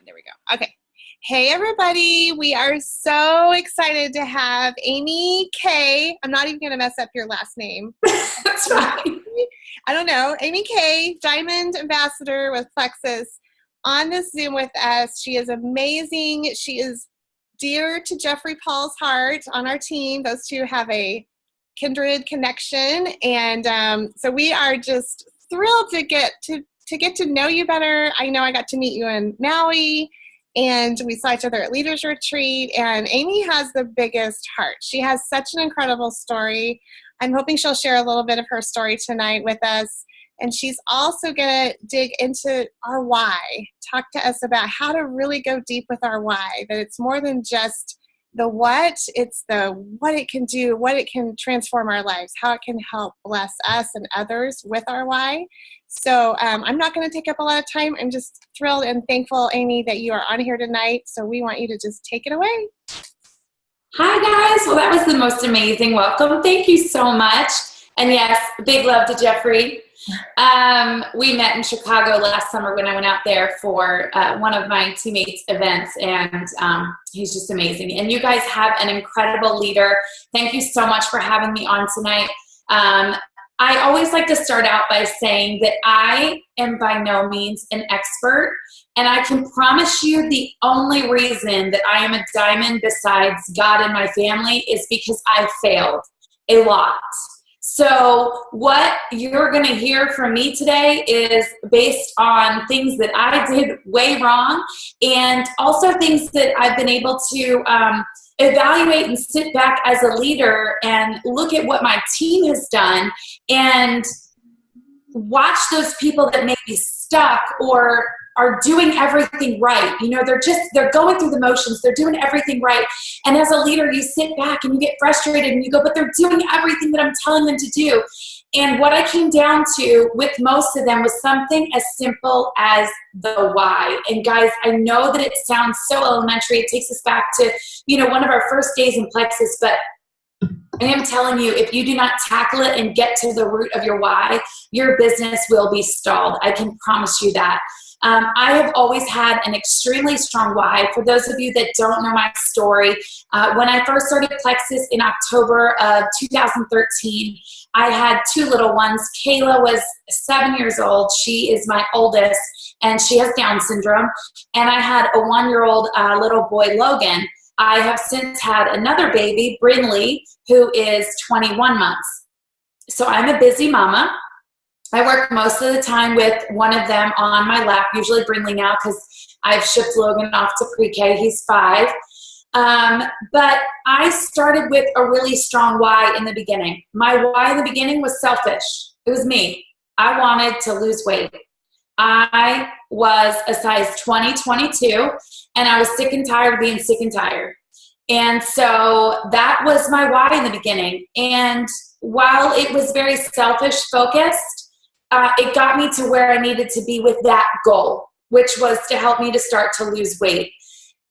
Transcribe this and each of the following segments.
There we go. Okay. Hey, everybody. We are so excited to have Amy K. I'm not even going to mess up your last name. That's right. I don't know. Amy K., Diamond Ambassador with Plexus, on this Zoom with us. She is amazing. She is dear to Jeffrey Paul's heart on our team. Those two have a kindred connection. And so we are just thrilled to get to know you better. I know I got to meet you in Maui, and we saw each other at Leaders Retreat, and Amy has the biggest heart. She has such an incredible story. I'm hoping she'll share a little bit of her story tonight with us, and she's also going to dig into our why, talk to us about how to really go deep with our why, that it's more than just the what, it's the what it can do, what it can transform our lives, how it can help bless us and others with our why. So I'm not going to take up a lot of time. I'm just thrilled and thankful, Amy, that you are on here tonight. So we want you to just take it away. Hi, guys. Well, that was the most amazing welcome. Thank you so much. And yes, big love to Jeffrey. We met in Chicago last summer when I went out there for one of my teammates' events, and he's just amazing. And you guys have an incredible leader. Thank you so much for having me on tonight. I always like to start out by saying that I am by no means an expert, and I can promise you the only reason that I am a diamond besides God and my family is because I failed a lot. So what you're going to hear from me today is based on things that I did way wrong, and also things that I've been able to evaluate and sit back as a leader and look at what my team has done and watch those people that may be stuck or are doing everything right. You know, they're going through the motions, they're doing everything right. And as a leader, you sit back and you get frustrated and you go, but they're doing everything that I'm telling them to do. And what I came down to with most of them was something as simple as the why. And guys, I know that it sounds so elementary. It takes us back to, one of our first days in Plexus, but I am telling you, if you do not tackle it and get to the root of your why, your business will be stalled. I can promise you that. I have always had an extremely strong why. For those of you that don't know my story, when I first started Plexus in October of 2013, I had two little ones. Kayla was 7 years old. She is my oldest, and she has Down syndrome. And I had a 1-year-old little boy, Logan. I have since had another baby, Brinley, who is 21 months. So I'm a busy mama. I work most of the time with one of them on my lap, usually Brinley now because I've shipped Logan off to pre-K. He's 5. But I started with a really strong why in the beginning. My why in the beginning was selfish. It was me. I wanted to lose weight. I was a size 20, 22, and I was sick and tired of being sick and tired. And so that was my why in the beginning. And while it was very selfish focused, it got me to where I needed to be with that goal, which was to help me to start to lose weight.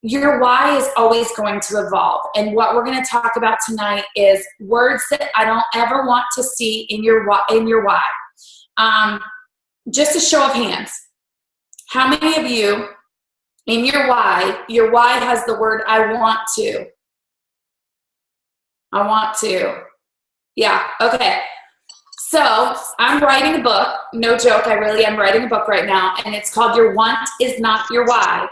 Your why is always going to evolve. And what we're going to talk about tonight is words that I don't ever want to see in your why. Just a show of hands. How many of you in your why has the word I want to? I want to. Yeah, okay. So I'm writing a book. No joke, I really am writing a book right now, and it's called Your Want Is Not Your Why.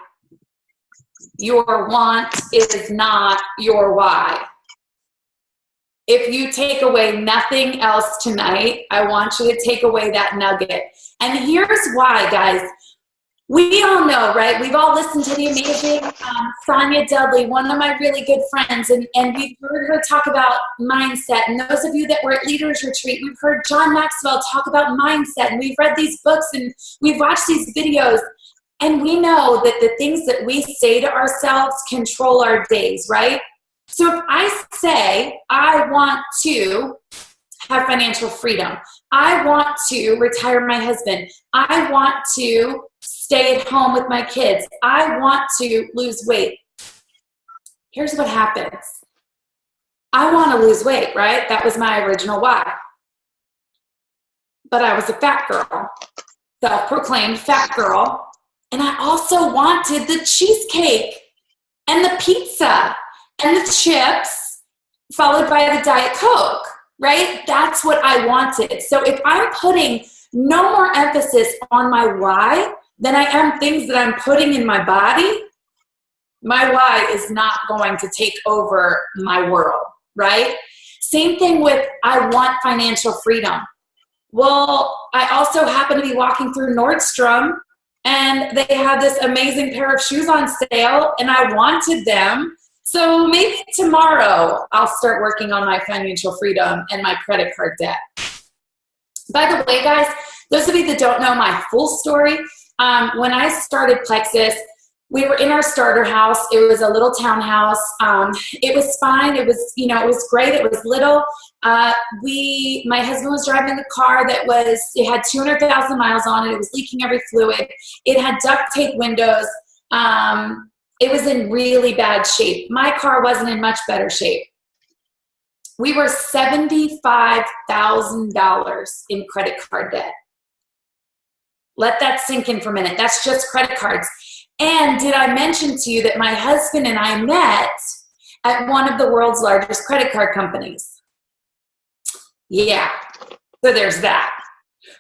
Your want is not your why. If you take away nothing else tonight, I want you to take away that nugget. And here's why, guys. We all know, right? We've all listened to the amazing Sonia Dudley, one of my really good friends, and we've heard her talk about mindset. And those of you that were at Leaders Retreat, we've heard John Maxwell talk about mindset, and we've read these books, and we've watched these videos, and we know that the things that we say to ourselves control our days, right? So if I say, I want to have financial freedom, I want to retire my husband, I want to stay at home with my kids, I want to lose weight. Here's what happens. I want to lose weight, right? That was my original why. But I was a fat girl, self-proclaimed fat girl, And I also wanted the cheesecake and the pizza and the chips, followed by the Diet Coke, right? That's what I wanted. So if I'm putting no more emphasis on my why than I am things that I'm putting in my body, my why is not going to take over my world, right? Same thing with I want financial freedom. Well, I also happen to be walking through Nordstrom and they had this amazing pair of shoes on sale and I wanted them. So maybe tomorrow I'll start working on my financial freedom and my credit card debt. By the way, guys, those of you that don't know my full story, when I started Plexus, we were in our starter house. It was a little townhouse. It was fine. It was, it was great. It was little. My husband was driving a car it had 200,000 miles on it. It was leaking every fluid. It had duct tape windows. It was in really bad shape. My car wasn't in much better shape. We were $75,000 in credit card debt. Let that sink in for a minute. That's just credit cards. And did I mention to you that my husband and I met at one of the world's largest credit card companies? Yeah, so there's that.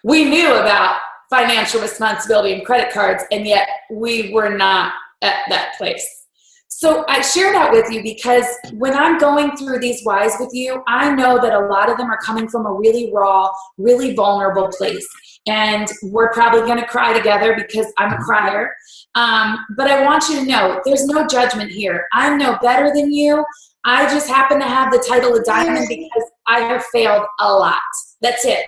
We knew about financial responsibility and credit cards, and yet we were not at that place. So I share that with you because when I'm going through these whys with you, I know that a lot of them are coming from a really raw, really vulnerable place. And we're probably going to cry together because I'm a crier. But I want you to know there's no judgment here. I'm no better than you. I just happen to have the title of diamond because I have failed a lot. That's it.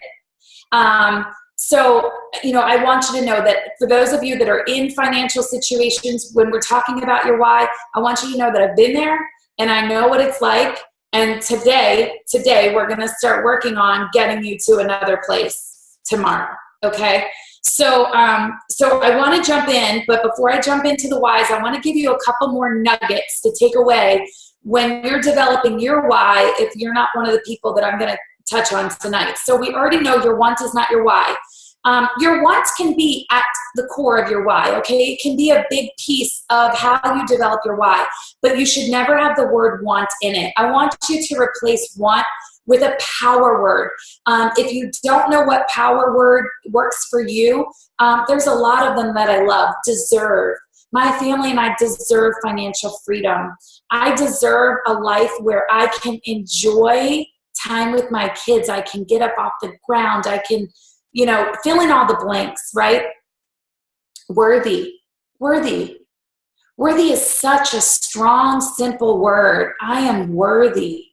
So, I want you to know that for those of you that are in financial situations, when we're talking about your why, I want you to know that I've been there and I know what it's like. And today we're going to start working on getting you to another place tomorrow. Okay. So I want to jump in, but before I jump into the whys, I want to give you a couple more nuggets to take away when you're developing your why, if you're not one of the people that I'm going to touch on tonight. So we already know your want is not your why. Your wants can be at the core of your why, okay? It can be a big piece of how you develop your why, but you should never have the word want in it. I want you to replace want with a power word. If you don't know what power word works for you, there's a lot of them that I love. Deserve. My family and I deserve financial freedom. I deserve a life where I can enjoy time with my kids. I can get up off the ground. I can, fill in all the blanks, right? Worthy. Worthy is such a strong, simple word. I am worthy.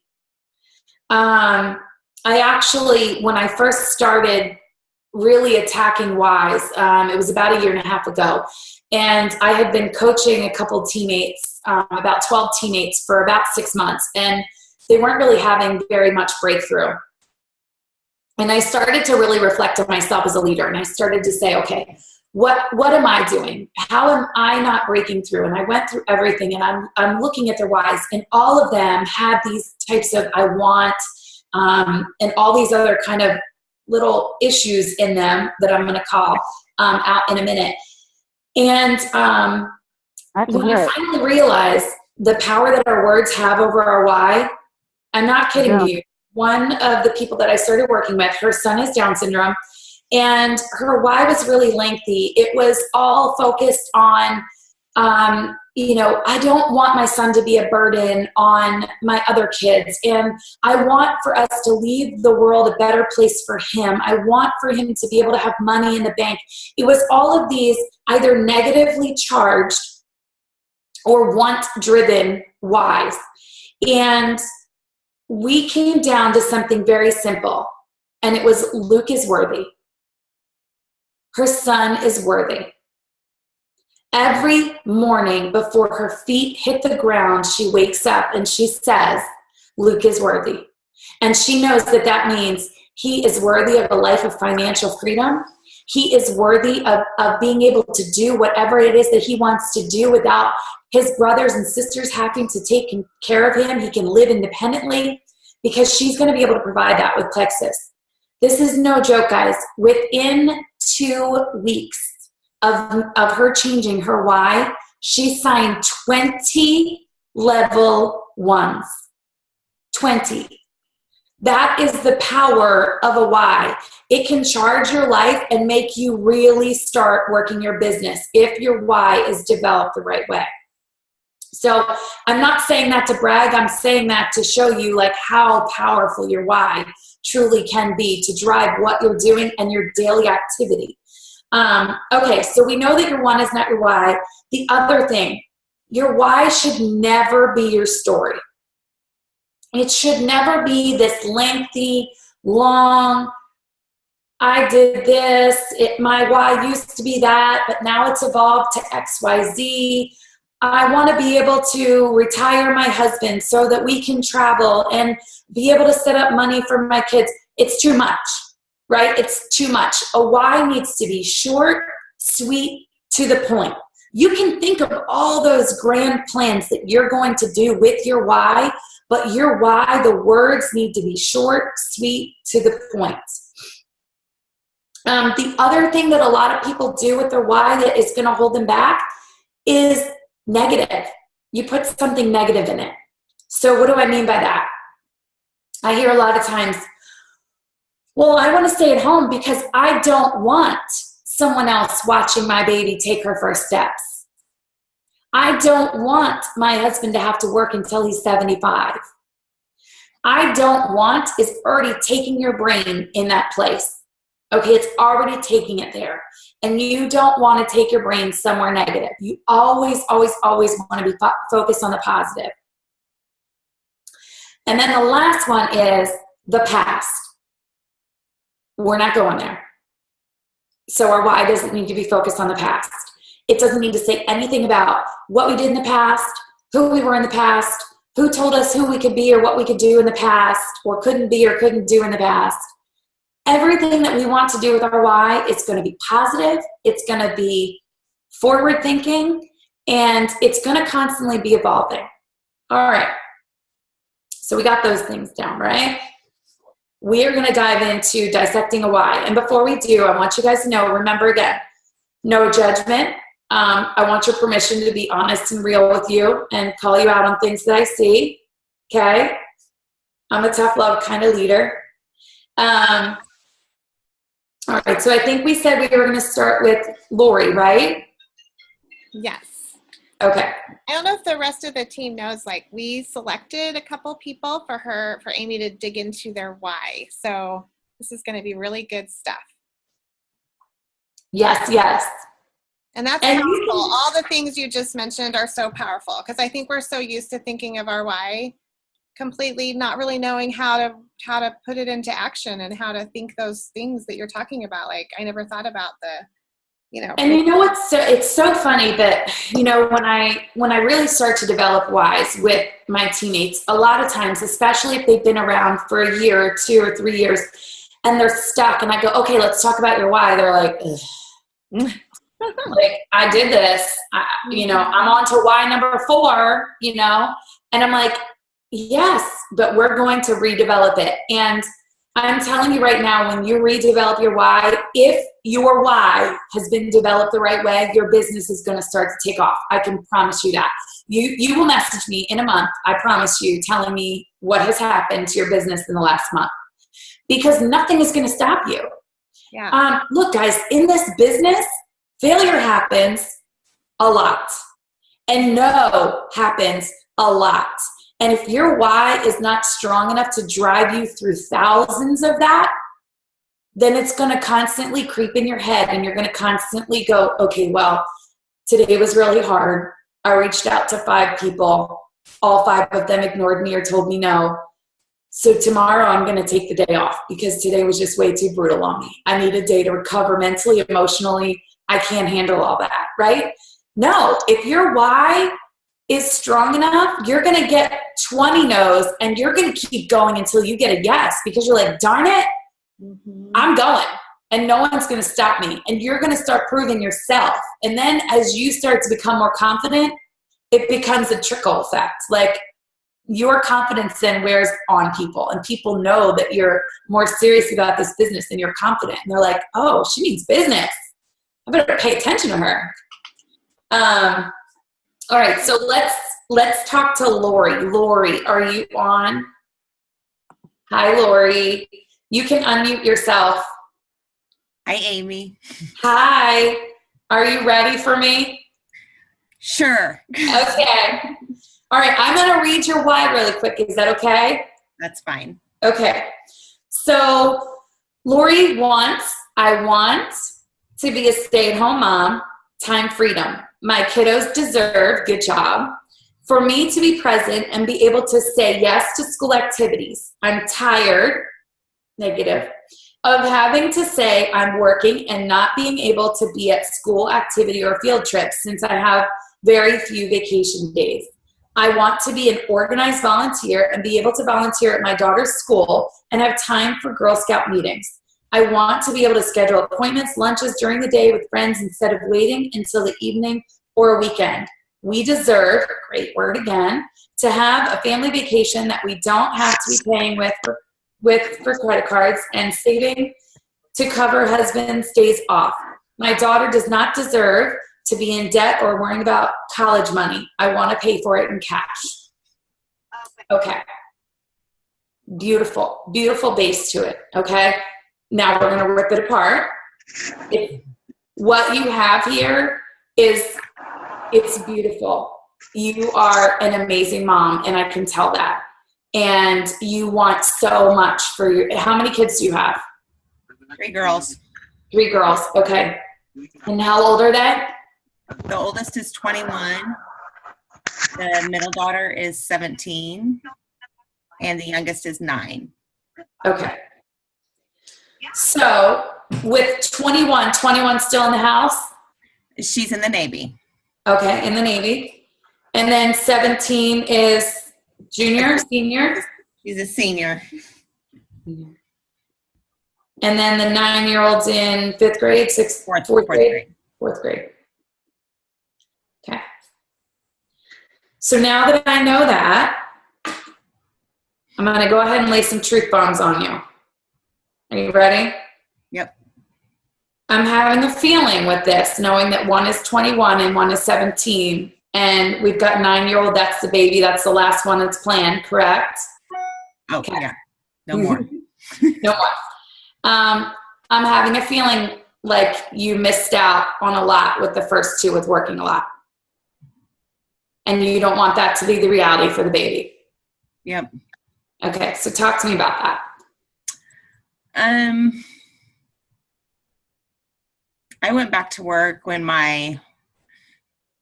I actually, when I first started really attacking whys, it was about 1.5 years ago. And I had been coaching a couple teammates, about 12 teammates for about 6 months. And they weren't really having very much breakthrough. And I started to really reflect on myself as a leader. And I started to say, okay, what am I doing? How am I not breaking through? And I went through everything and I'm looking at their whys, and all of them had these types of I want, and all these other kind of little issues in them that I'm going to call out in a minute. And when I finally realized the power that our words have over our why, I'm not kidding you. One of the people that I started working with, her son has Down syndrome, and her why was really lengthy. It was all focused on, I don't want my son to be a burden on my other kids. And I want for us to leave the world a better place for him. I want for him to be able to have money in the bank. It was all of these either negatively charged or want-driven whys. And we came down to something very simple, and it was Luke is worthy. Her son is worthy. Every morning before her feet hit the ground, she wakes up and she says, Luke is worthy. And she knows that that means he is worthy of a life of financial freedom. He is worthy of being able to do whatever it is that he wants to do without his brothers and sisters having to take care of him. He can live independently because she's going to be able to provide that with Plexus. This is no joke, guys. Within 2 weeks, of her changing her why, she signed 20 level 1s. 20. That is the power of a why. It can charge your life and make you really start working your business if your why is developed the right way. So I'm not saying that to brag. I'm saying that to show you like how powerful your why truly can be to drive what you're doing and your daily activity. Okay, so we know that your one is not your why. The other thing, your why should never be your story. It should never be this lengthy, long, I did this, my why used to be that, but now it's evolved to XYZ. I want to be able to retire my husband so that we can travel and be able to set up money for my kids. It's too much, right? It's too much. A why needs to be short, sweet, to the point. You can think of all those grand plans that you're going to do with your why, but your why, the words need to be short, sweet, to the point. The other thing that a lot of people do with their why that is going to hold them back is negative. You put something negative in it. So what do I mean by that? I hear a lot of times, well, I want to stay at home because I don't want someone else watching my baby take her first steps. I don't want my husband to have to work until he's 75. I don't want is already taking your brain in that place. Okay, it's already taking it there. And you don't want to take your brain somewhere negative. You always, always, always want to be focused on the positive. And then the last one is the past. We're not going there. So our why doesn't need to be focused on the past. It doesn't need to say anything about what we did in the past, who we were in the past, who told us who we could be or what we could do in the past, or couldn't be or couldn't do in the past. Everything that we want to do with our why, it's going to be positive, it's going to be forward thinking, and it's going to constantly be evolving. All right. So we got those things down, right? We are going to dive into dissecting a why. And before we do, I want you guys to know, remember again, no judgment. I want your permission to be honest and real with you and call you out on things that I see. Okay? I'm a tough love kind of leader. All right, so I think we said we were going to start with Lori, right? Yes. Okay. I don't know if the rest of the team knows, like we selected a couple people for Amy to dig into their why. So this is going to be really good stuff. Yes, yes. And that's powerful. All the things you just mentioned are so powerful because I think we're so used to thinking of our why completely not really knowing how to put it into action and how to think those things that you're talking about. Like I never thought about And you know what's it's so funny that when I really start to develop whys with my teammates, a lot of times, especially if they've been around for a year or 2 or 3 years and they're stuck and I go, okay, let's talk about your why. They're like, like I did this, I'm on to why number 4, and I'm like, yes, but we're going to redevelop it. And I'm telling you right now, when you redevelop your why, if your why has been developed the right way, your business is going to start to take off. I can promise you that. You will message me in a month, I promise you, telling me what has happened to your business in the last month. Because nothing is going to stop you. Yeah. Look, guys, in this business, failure happens a lot. And no happens a lot. And if your why is not strong enough to drive you through thousands of that, then it's going to constantly creep in your head and you're going to constantly go, okay, well, today was really hard. I reached out to 5 people. All 5 of them ignored me or told me no. So tomorrow I'm going to take the day off because today was just way too brutal on me. I need a day to recover mentally, emotionally. I can't handle all that, right? No, if your why is strong enough, you're going to get 20 no's and you're going to keep going until you get a yes because you're like, darn it, I'm going and no one's going to stop me. And you're going to start proving yourself. And then as you start to become more confident, it becomes a trickle effect. Like your confidence then wears on people and people know that you're more serious about this business and you're confident. And they're like, oh, she means business. I better pay attention to her. All right, so let's talk to Lori. Lori, are you on? Hi, Lori. You can unmute yourself. Hi, Amy. Hi. Are you ready for me? Sure. Okay. All right, I'm going to read your why really quick. Is that okay? That's fine. Okay. So Lori I want to be a stay-at-home mom, time freedom. My kiddos deserve, good job, for me to be present and be able to say yes to school activities. I'm tired, negative, of having to say I'm working and not being able to be at school activity or field trips since I have very few vacation days. I want to be an organized volunteer and be able to volunteer at my daughter's school and have time for Girl Scout meetings. I want to be able to schedule appointments, lunches during the day with friends instead of waiting until the evening or a weekend. We deserve, great word again, to have a family vacation that we don't have to be paying for credit cards and saving to cover husband's days off. My daughter does not deserve to be in debt or worrying about college money. I want to pay for it in cash. Okay. Beautiful, beautiful base to it, okay? Now we're going to rip it apart. What you have here it's beautiful. You are an amazing mom, and I can tell that. And you want so much for how many kids do you have? 3 girls. 3 girls, okay. And how old are they? The oldest is 21. The middle daughter is 17. And the youngest is 9. Okay. So with 21 still in the house? She's in the Navy. Okay, in the Navy. And then 17 is junior, senior? She's a senior. And then the 9-year-old's in 5th grade, fourth grade? 4th grade. Okay. So now that I know that, I'm going to go ahead and lay some truth bombs on you. Are you ready? Yep. I'm having a feeling with this, knowing that one is 21 and one is 17, and we've got 9-year-old, that's the baby, that's the last one that's planned, correct? Oh, okay. Yeah. No more. No more. I'm having a feeling like you missed out on a lot with the first 2 with working a lot. And you don't want that to be the reality for the baby. Yep. Okay, so talk to me about that. I went back to work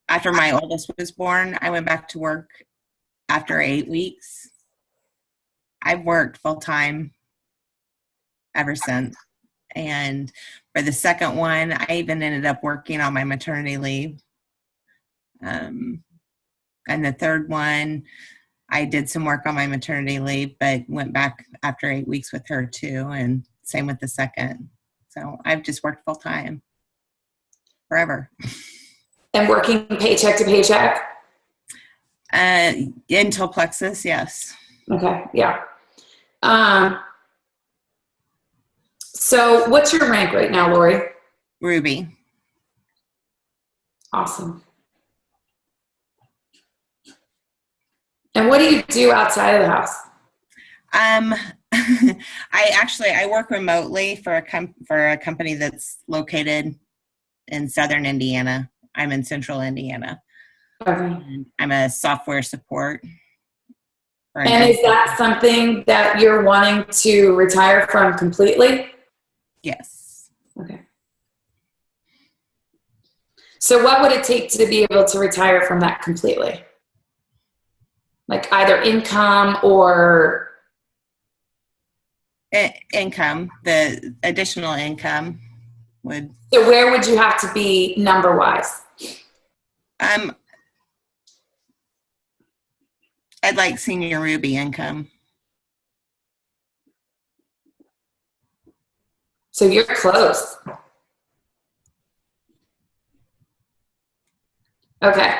after my oldest was born. I went back to work after 8 weeks. I've worked full time ever since. And for the second one, I even ended up working on my maternity leave. And the third one, I did some work on my maternity leave, but went back after 8 weeks with her too. And same with the second. So I've just worked full time forever. And working paycheck to paycheck? Until Plexus, yes. Okay, yeah. So what's your rank right now, Lori? Ruby. Awesome. And what do you do outside of the house? I work remotely for a company that's located in southern Indiana. I'm in central Indiana. Okay. I'm a software support. And is that something that you're wanting to retire from completely? Yes. Okay. So what would it take to be able to retire from that completely? Like either income or? Income, the additional income would. So where would you have to be number-wise? I'd like senior Ruby income. So you're close. Okay.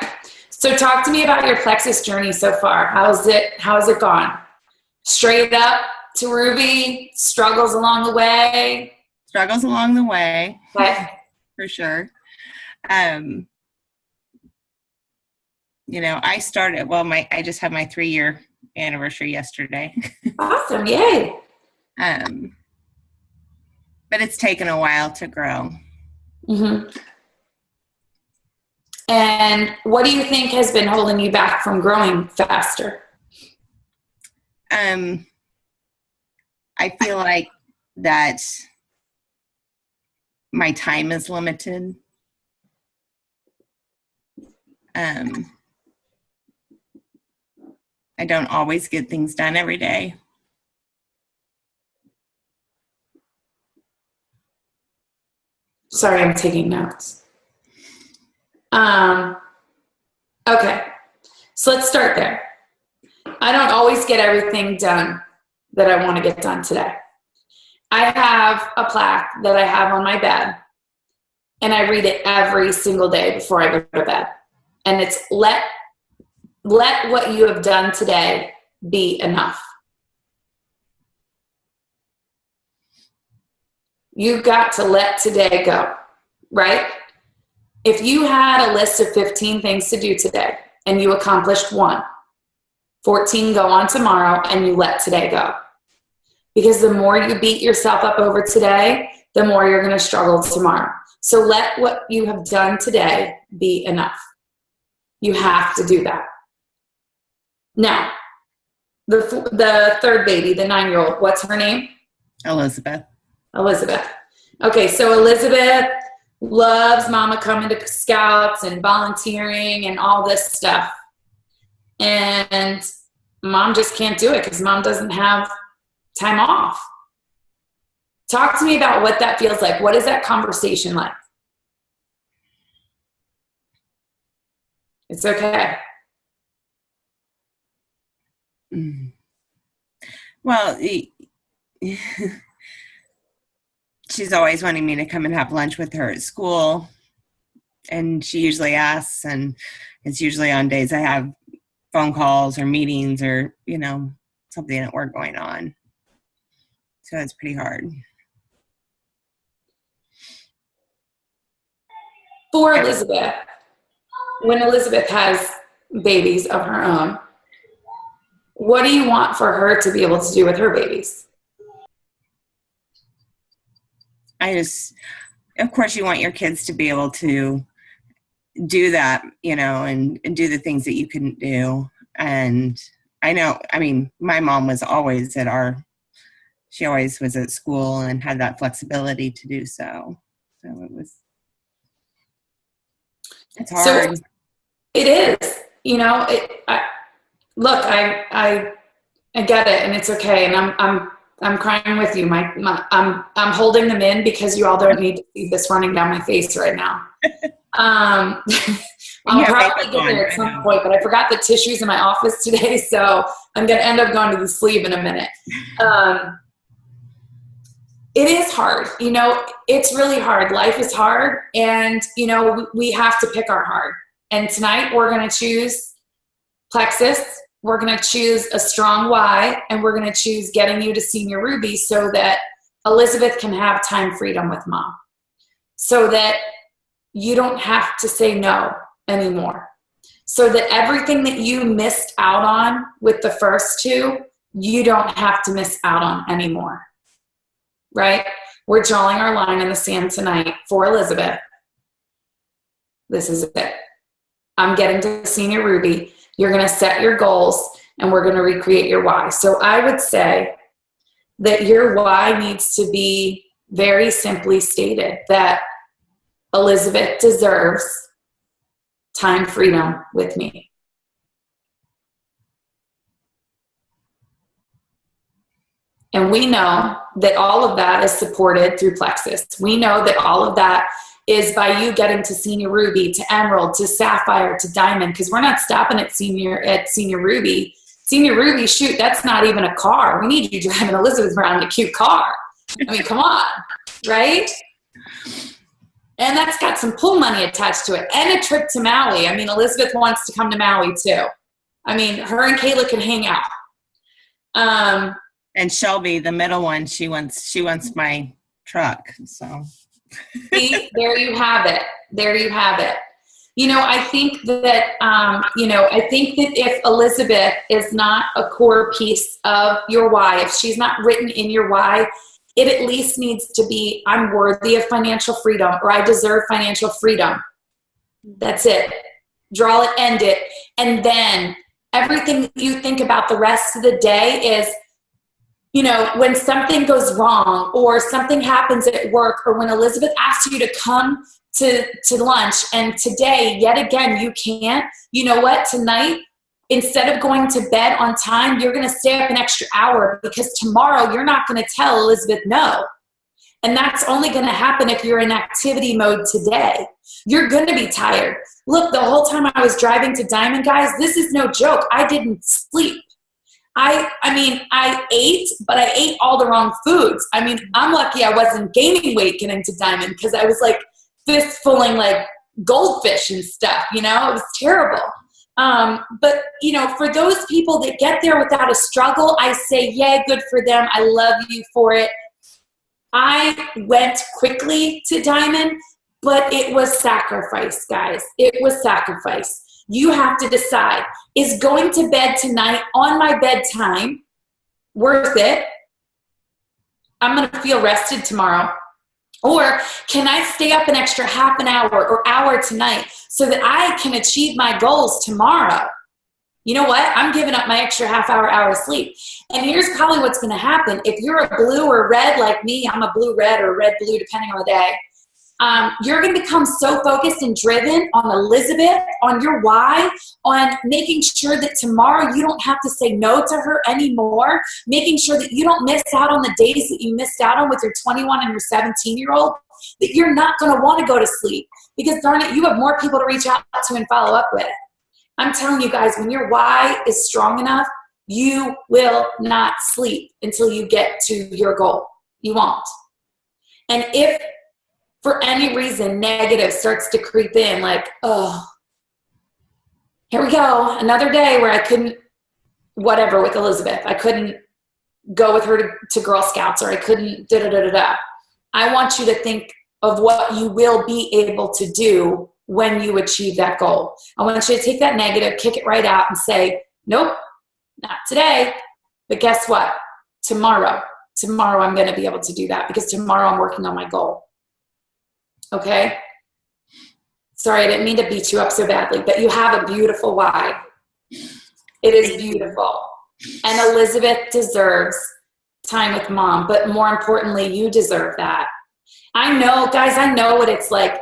So talk to me about your Plexus journey so far. How's it gone? Straight up to Ruby, struggles along the way? Struggles along the way. Okay. For for sure. I started, I just had my 3-year anniversary yesterday. Awesome. Yay. But it's taken a while to grow. Mm-hmm. And what do you think has been holding you back from growing faster? I feel like that my time is limited. I don't always get things done every day. Sorry, I'm taking notes. Okay, so let's start there. I don't always get everything done that I want to get done today. I have a plaque that I have on my bed, and I read it every single day before I go to bed. And it's let what you have done today be enough. You've got to let today go, right? If you had a list of 15 things to do today and you accomplished 1, 14 go on tomorrow and you let today go. Because the more you beat yourself up over today, the more you're going to struggle tomorrow. So let what you have done today be enough. You have to do that. Now, the third baby, the 9-year-old, what's her name? Elizabeth. Okay, so Elizabeth loves mama coming to scouts and volunteering and all this stuff. And mom just can't do it because mom doesn't have time off. Talk to me about what that feels like. What is that conversation like? It's okay. Well, she's always wanting me to come and have lunch with her at school. And she usually asks, and it's usually on days I have phone calls or meetings or, something at work going on. So it's pretty hard. For Elizabeth, when Elizabeth has babies of her own, what do you want for her to be able to do with her babies? Of course, you want your kids to be able to do that, and do the things that you couldn't do. And my mom was always she always was at school and had that flexibility to do so. So it's hard. So it is, look, I get it, and it's okay. And I'm crying with you. I'm holding them in because you all don't need to see this running down my face right now. I'll probably get there at some point, but I forgot the tissues in my office today, so I'm going to end up going to the sleeve in a minute. It is hard. It's really hard. Life is hard, and, we have to pick our hard. And tonight we're going to choose Plexus. We're going to choose a strong Y, and we're going to choose getting you to Senior Ruby so that Elizabeth can have time freedom with mom, so that you don't have to say no anymore, so that everything that you missed out on with the first 2, you don't have to miss out on anymore, right? We're drawing our line in the sand tonight for Elizabeth. This is it. I'm getting to Senior Ruby. You're going to set your goals, and we're going to recreate your why. So I would say that your why needs to be very simply stated, that Elizabeth deserves time freedom with me. And we know that all of that is supported through Plexus. We know that all of that is by you getting to Senior Ruby, to Emerald, to Sapphire, to Diamond, because we're not stopping at Senior Ruby. Senior Ruby, shoot, that's not even a car. We need you driving Elizabeth around in a cute car. I mean, come on, right? And that's got some pool money attached to it, and a trip to Maui. I mean, Elizabeth wants to come to Maui too. I mean, her and Kayla can hang out. And Shelby, the middle one, she wants my truck. So See, there you have it. There you have it. I think that, I think that if Elizabeth is not a core piece of your why, if she's not written in your why, it at least needs to be, I'm worthy of financial freedom, or I deserve financial freedom. That's it. Draw it, end it. And then everything you think about the rest of the day is, when something goes wrong or something happens at work, or when Elizabeth asks you to come to lunch and today, yet again, you can't, you know what, tonight, instead of going to bed on time, you're going to stay up an extra hour, because tomorrow you're not going to tell Elizabeth no. And that's only going to happen if you're in activity mode today. You're going to be tired. Look, the whole time I was driving to Diamond, guys, this is no joke. I didn't sleep. I ate, but I ate all the wrong foods. I'm lucky I wasn't gaining weight getting to Diamond, because I was like fistfulling like goldfish and stuff, it was terrible. But for those people that get there without a struggle, I say, yay, good for them. I love you for it. I went quickly to Diamond, but it was sacrifice, guys. It was sacrifice. You have to decide, is going to bed tonight on my bedtime worth it? I'm going to feel rested tomorrow. Or can I stay up an extra half an hour or hour tonight so that I can achieve my goals tomorrow? You know what? I'm giving up my extra hour of sleep. And here's probably what's going to happen. If you're a blue or red like me, I'm a blue-red or red-blue depending on the day, you're going to become so focused and driven on Elizabeth, on your why, on making sure that tomorrow you don't have to say no to her anymore, making sure that you don't miss out on the days that you missed out on with your 21 and your 17-year-old, that you're not going to want to go to sleep, because darn it, you have more people to reach out to and follow up with. I'm telling you guys, when your why is strong enough, you will not sleep until you get to your goal. You won't. And if for any reason negative starts to creep in, like, oh, here we go, another day where I couldn't, whatever, with Elizabeth, I couldn't go with her to Girl Scouts, or I couldn't da-da-da-da-da. I want you to think of what you will be able to do when you achieve that goal. I want you to take that negative, kick it right out, and say, nope, not today. But guess what? Tomorrow I'm going to be able to do that, because tomorrow I'm working on my goal. Okay? Sorry, I didn't mean to beat you up so badly, but you have a beautiful why. It is beautiful. And Elizabeth deserves time with mom, but more importantly, you deserve that. I know, guys, I know what it's like,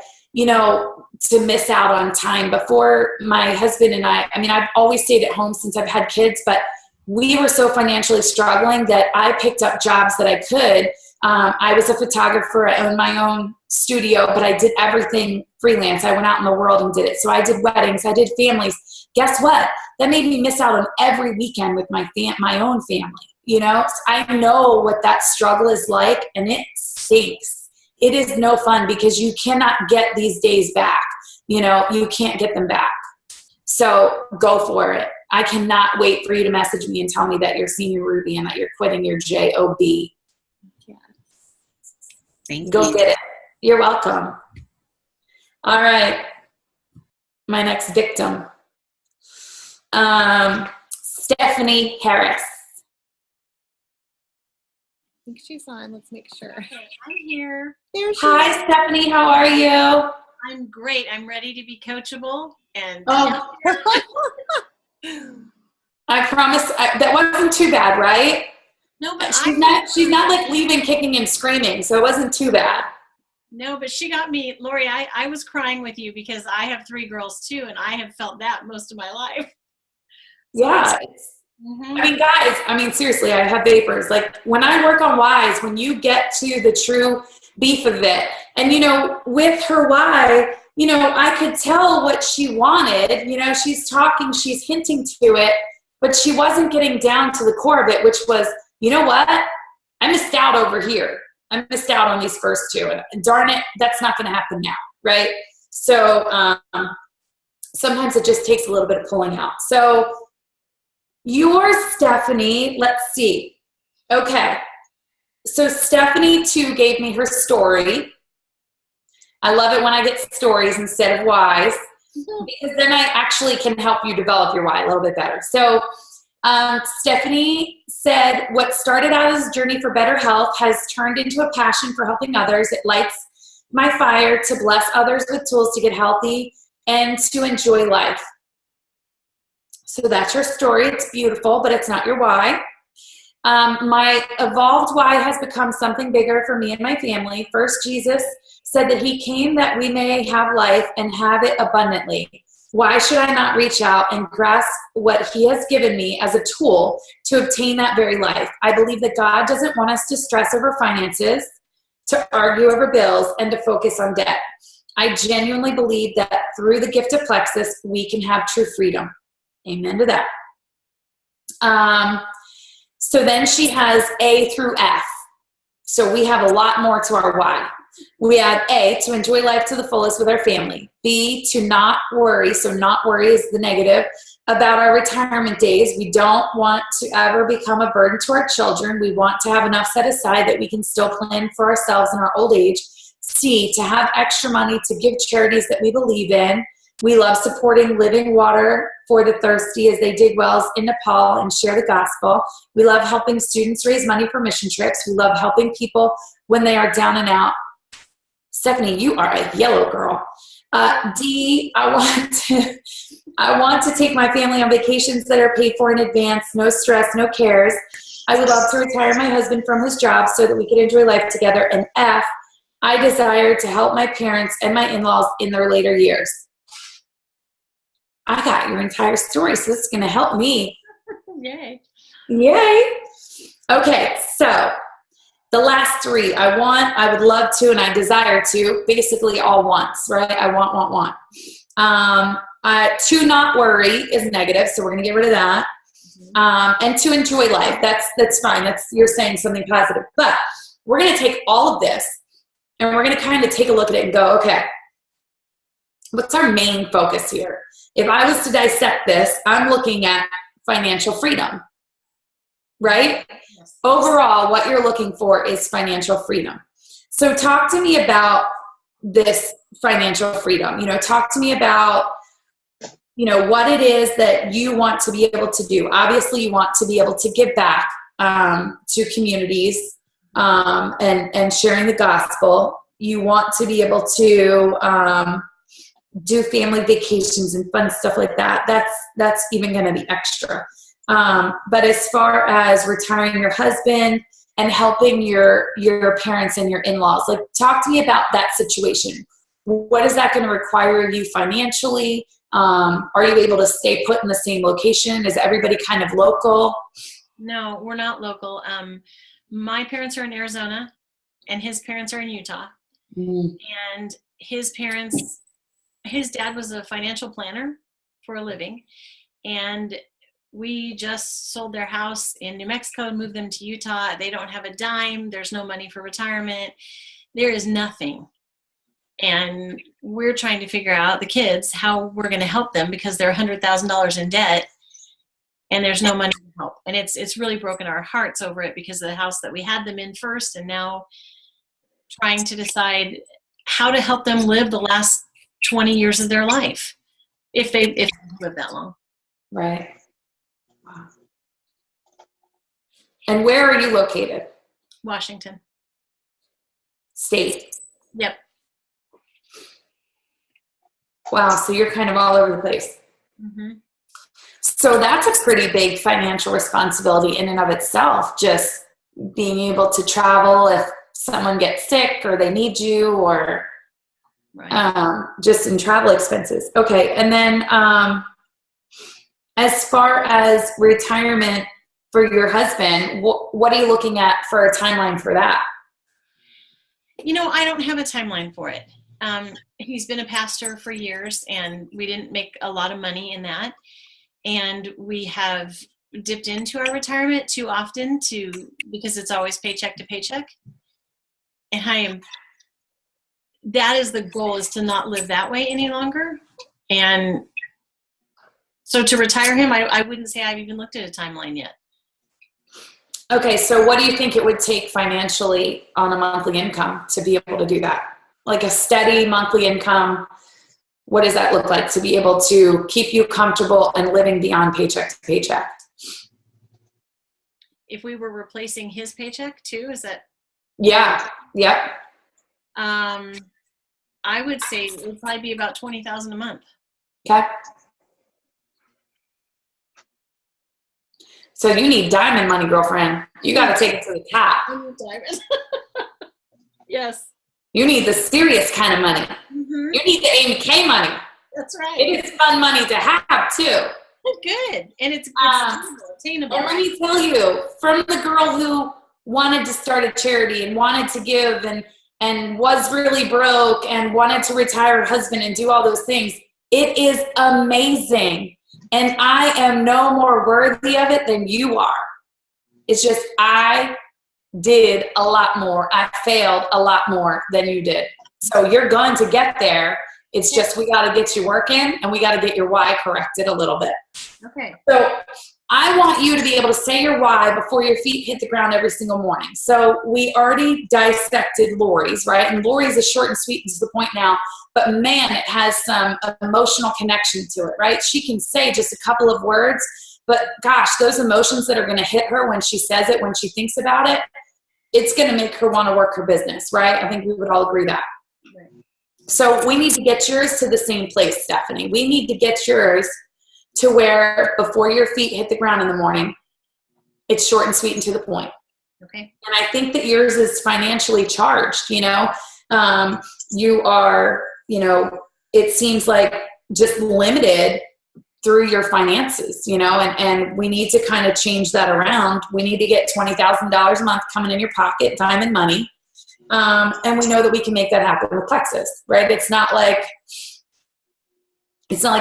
to miss out on time. Before my husband and I've always stayed at home since I've had kids, but we were so financially struggling that I picked up jobs that I could. I was a photographer. I owned my own studio, but I did everything freelance. I went out in the world and did it. So I did weddings. I did families. Guess what? That made me miss out on every weekend with my own family. So I know what that struggle is like, and it stinks. It is no fun, because you cannot get these days back. You can't get them back. So go for it. I cannot wait for you to message me and tell me that you're senior Ruby and that you're quitting your job. Yes. Thank you. Go get it. You're welcome. All right. My next victim. Stephanie Harris. I think she's on. Let's make sure. Okay, I'm here. There she Hi, is. Stephanie. How are you? I'm great. I'm ready to be coachable. And Oh. I promise that wasn't too bad, right? no, but She's not like leaving kicking and screaming, so it wasn't too bad. No, but she got me, Lori. I was crying with you, because I have 3 girls too, and I have felt that most of my life. Yeah. Guys, seriously, I have vapors. Like, when I work on whys, when you get to the true beef of it, and with her why, I could tell what she wanted. She's talking, she's hinting to it, but she wasn't getting down to the core of it, which was, you know what? I missed out over here. I missed out on these first 2, and darn it, that's not going to happen now, right? So sometimes it just takes a little bit of pulling out. So yours, Stephanie, let's see. Okay. So Stephanie, too, gave me her story. I love it when I get stories instead of whys, because then I actually can help you develop your why a little bit better. So Stephanie said, what started out as a journey for better health has turned into a passion for helping others. It lights my fire to bless others with tools to get healthy and to enjoy life. So that's your story. It's beautiful, but it's not your why. My evolved why has become something bigger for me and my family. First, Jesus said that he came that we may have life and have it abundantly. Why should I not reach out and grasp what he has given me as a tool to obtain that very life? I believe that God doesn't want us to stress over finances, to argue over bills, and to focus on debt. I genuinely believe that through the gift of Plexus, we can have true freedom. Amen to that. So then she has A through F. So we have a lot more to our why. We have A, to enjoy life to the fullest with our family. B, to not worry. So not worry is the negative about our retirement days. We don't want to ever become a burden to our children. We want to have enough set aside that we can still plan for ourselves in our old age. C, to have extra money to give charities that we believe in. We love supporting Living Water for the Thirsty as they dig wells in Nepal and share the gospel. We love helping students raise money for mission trips. We love helping people when they are down and out. Stephanie, you are a yellow girl. D, I want to take my family on vacations that are paid for in advance. No stress, no cares. I would love to retire my husband from his job so that we could enjoy life together. And F, I desire to help my parents and my in-laws in their later years. I got your entire story, so this is going to help me. Yay. Yay. Okay, so the last three, I would love to, and I desire to, basically all wants, right? I want. To not worry is negative, so we're going to get rid of that. And to enjoy life, that's fine. You're saying something positive. But we're going to take all of this, and we're going to kind of take a look at it and go, okay, what's our main focus here? If I was to dissect this, I'm looking at financial freedom, right? Yes. Overall, what you're looking for is financial freedom. So talk to me about this financial freedom. Talk to me about, what it is that you want to be able to do. Obviously, you want to be able to give back to communities and sharing the gospel. You want to be able to do family vacations and fun stuff like that. That's even going to be extra. But as far as retiring your husband and helping your parents and your in-laws, like, talk to me about that situation. What is that going to require you financially? Are you able to stay put in the same location? Is everybody kind of local? No, we're not local. My parents are in Arizona, and his parents are in Utah. And his dad was a financial planner for a living, and we just sold their house in New Mexico and moved them to Utah. They don't have a dime. There's no money for retirement. There is nothing. And we're trying to figure out, the kids, how we're going to help them, because they're $100,000 in debt and there's no money to help. And it's really broken our hearts over it because of the house that we had them in first, and now trying to decide how to help them live the last 20 years of their life, if they live that long. Right. Wow. And where are you located? Washington State. Yep. Wow. So you're kind of all over the place. Mm-hmm. So that's a pretty big financial responsibility in and of itself, just being able to travel if someone gets sick or they need you, or right. Just in travel expenses. Okay. And then as far as retirement for your husband, what are you looking at for a timeline for that? I don't have a timeline for it. He's been a pastor for years, and we didn't make a lot of money in that. And we have dipped into our retirement too often because it's always paycheck to paycheck. And that is the goal, is to not live that way any longer. And so to retire him, I wouldn't say I've even looked at a timeline yet. Okay. So what do you think it would take financially on a monthly income to be able to do that? like a steady monthly income, what does that look like to be able to keep you comfortable and living beyond paycheck to paycheck? If we were replacing his paycheck too, is that? Yeah. Yep. I would say it would probably be about $20,000 a month. Okay. So you need diamond money, girlfriend. You got to take it to the top. I need diamond. Yes. You need the serious kind of money. Mm-hmm. You need the Amy K money. That's right. It is fun money to have too. Good. And it's attainable. And let me tell you, from the girl who wanted to start a charity and wanted to give and was really broke and wanted to retire her husband and do all those things, it is amazing. And I am no more worthy of it than you are. It's just I did a lot more. I failed a lot more than you did. So you're going to get there. It's just we got to get you working and we got to get your why corrected a little bit. Okay. So I want you to be able to say your why before your feet hit the ground every single morning. So we already dissected Lori's, right? And Lori's is short and sweet and to the point now, but man, it has some emotional connection to it, right? She can say just a couple of words, but gosh, those emotions that are going to hit her when she says it, when she thinks about it, it's going to make her want to work her business, right? I think we would all agree that. Right. So we need to get yours to the same place, Stephanie. We need to get yours to where before your feet hit the ground in the morning, it's short and sweet and to the point. Okay. And I think that yours is financially charged, you are, it seems like just limited through your finances, and we need to kind of change that around. We need to get $20,000 a month coming in your pocket, diamond money. And we know that we can make that happen with Plexus, right? It's not like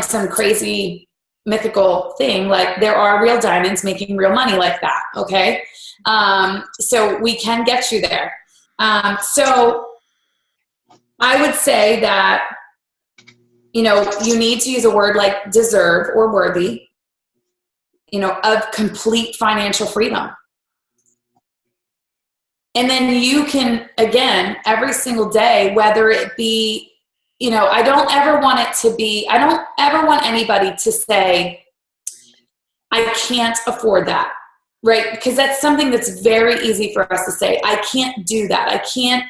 some crazy mythical thing. Like there are real diamonds making real money like that. Okay. So we can get you there. So I would say that, you need to use a word like deserve or worthy, of complete financial freedom. And then you can, again, every single day, whether it be, I don't ever want anybody to say, I can't afford that, right? Because that's something that's very easy for us to say. I can't do that. I can't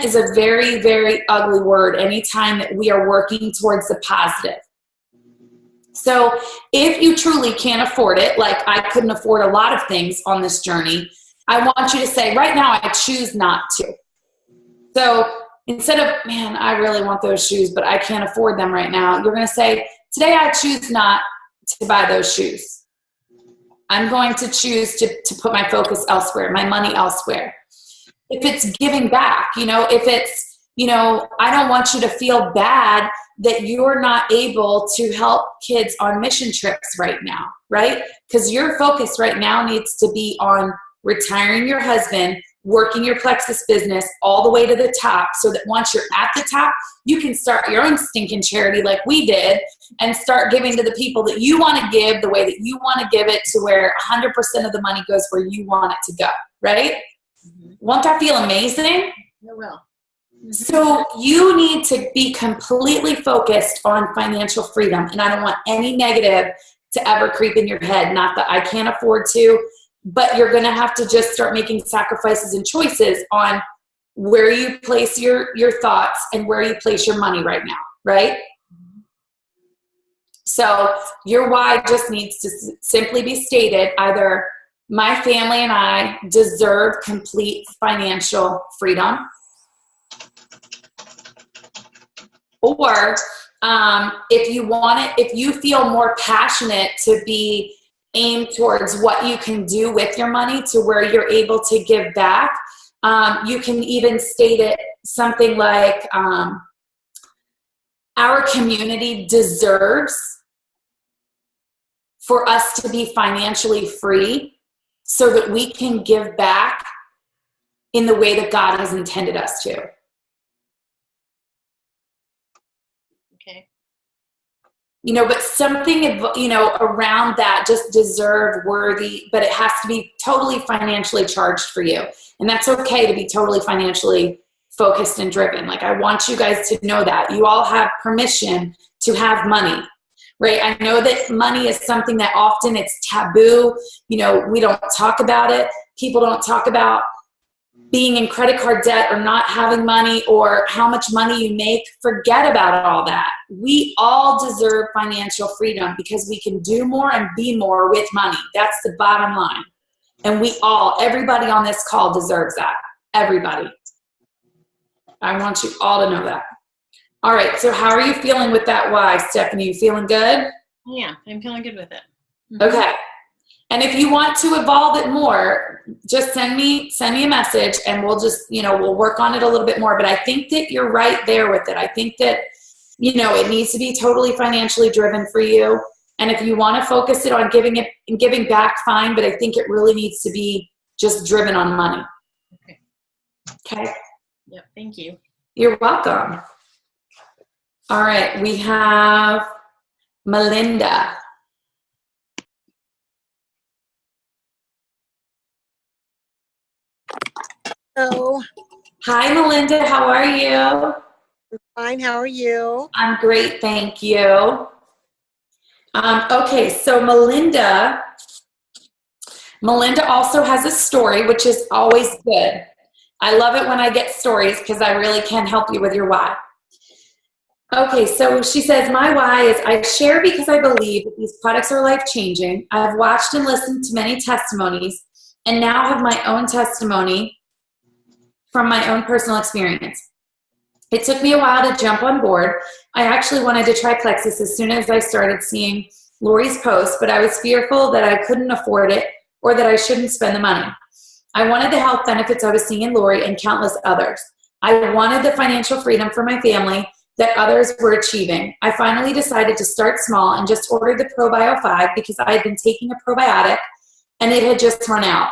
is a very, very ugly word anytime that we are working towards the positive. So if you truly can't afford it, like I couldn't afford a lot of things on this journey, I want you to say, right now, I choose not to. So instead of, man, I really want those shoes, but I can't afford them right now, you're going to say, today I choose not to buy those shoes. I'm going to choose to put my focus elsewhere, my money elsewhere. If it's giving back, if it's, I don't want you to feel bad that you're not able to help kids on mission trips right now, right? Because your focus right now needs to be on retiring your husband, working your Plexus business all the way to the top so that once you're at the top, you can start your own stinking charity like we did and start giving to the people that you want to give the way that you want to give it to where 100% of the money goes where you want it to go, right? Mm-hmm. Won't that feel amazing? It will. Mm-hmm. So you need to be completely focused on financial freedom, and I don't want any negative to ever creep in your head. Not that I can't afford to, but you're going to have to just start making sacrifices and choices on where you place your thoughts and where you place your money right now, right? Mm-hmm. So your why just needs to simply be stated, either my family and I deserve complete financial freedom, or if you feel more passionate to be aimed towards what you can do with your money to where you're able to give back, you can even state it something like, our community deserves for us to be financially free so that we can give back in the way that God has intended us to. Okay. But something, around that, just deserved, worthy, but it has to be totally financially charged for you. And that's okay to be totally financially focused and driven. Like, I want you guys to know that you all have permission to have money, right? I know that money is something that often it's taboo. You know, we don't talk about it. People don't talk about being in credit card debt or not having money or how much money you make. Forget about all that. We all deserve financial freedom because we can do more and be more with money. That's the bottom line. And we all, everybody on this call deserves that. Everybody. I want you all to know that. All right, so how are you feeling with that why, Stephanie? You feeling good? Yeah, I'm feeling good with it. Okay. And if you want to evolve it more, just send me a message and we'll just, we'll work on it a little bit more. But I think that you're right there with it. I think that, it needs to be totally financially driven for you. And if you want to focus it on giving back, fine. But I think it really needs to be just driven on money. Okay. Yep. Thank you. You're welcome. All right. We have Melinda. Hello. Hi, Melinda. How are you? I'm fine. How are you? I'm great. Thank you. Okay. So Melinda also has a story, which is always good. I love it when I get stories because I really can help you with your why. Okay, so she says, my why is I share because I believe that these products are life-changing. I've watched and listened to many testimonies and now have my own testimony from my own personal experience. It took me a while to jump on board. I actually wanted to try Plexus as soon as I started seeing Lori's post, but I was fearful that I couldn't afford it or that I shouldn't spend the money. I wanted the health benefits I was seeing in Lori and countless others. I wanted the financial freedom for my family that others were achieving. I finally decided to start small and just ordered the ProBio 5 because I had been taking a probiotic and it had just run out.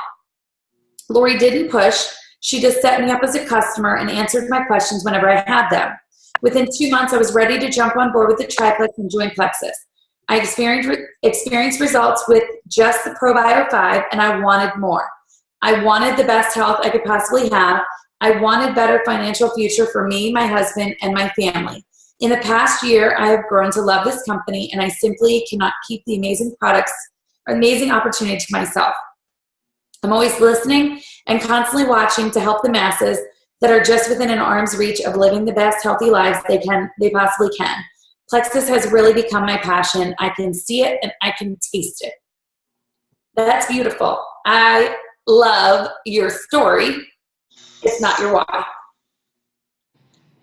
Lori didn't push. She just set me up as a customer and answered my questions whenever I had them. Within 2 months, I was ready to jump on board with the triplex and join Plexus. I experienced results with just the ProBio 5 and I wanted more. I wanted the best health I could possibly have. I wanted better financial future for me, my husband, and my family. In the past year, I have grown to love this company, and I simply cannot keep the amazing products, amazing opportunity to myself. I'm always listening and constantly watching to help the masses that are just within an arm's reach of living the best healthy lives they possibly can. Plexus has really become my passion. I can see it and I can taste it. That's beautiful. I love your story. It's not your why.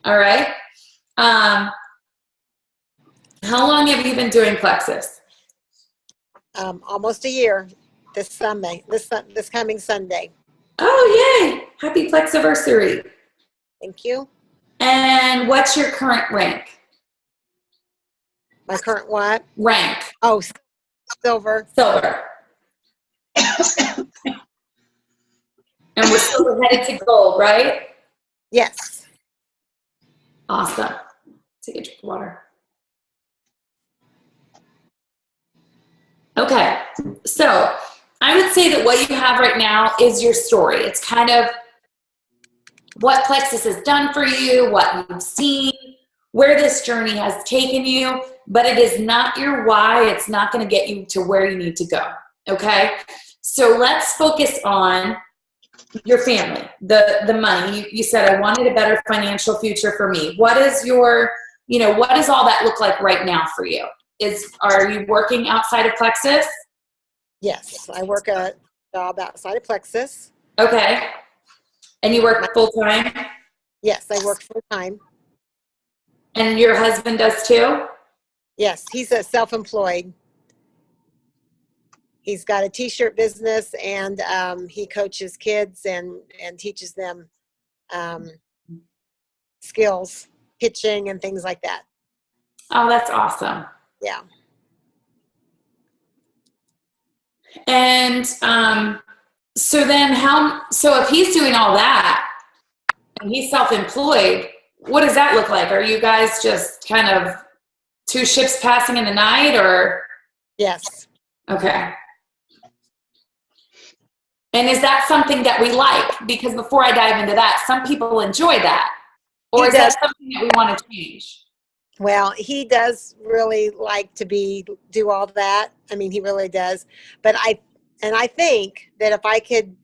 All right. How long have you been doing Plexus? Almost a year. This Sunday. This coming Sunday. Oh, yay! Happy Plexiversary. Thank you. And what's your current rank? My current what? Rank. Oh, silver. Silver. And we're still headed to gold, right? Yes. Awesome. Take a drink of water. Okay. So I would say that what you have right now is your story. It's kind of what Plexus has done for you, what you've seen, where this journey has taken you, but it is not your why. It's not going to get you to where you need to go. Okay. So let's focus on your family, the money. You said, I wanted a better financial future for me. What is your, what does all that look like right now for you? Are you working outside of Plexus? Yes. I work a job outside of Plexus. Okay. And you work full time? Yes, I work full time. And your husband does too? Yes, he's a self-employed. He's got a t-shirt business and he coaches kids and teaches them skills, pitching and things like that. Oh, that's awesome. Yeah. And so if he's doing all that and he's self-employed, what does that look like? Are you guys just kind of two ships passing in the night or? Yes. Okay. And is that something that we like? Because before I dive into that, some people enjoy that. Or is that something that we want to change? Well, he does really like to do all that. I mean, he really does. But I think that if I could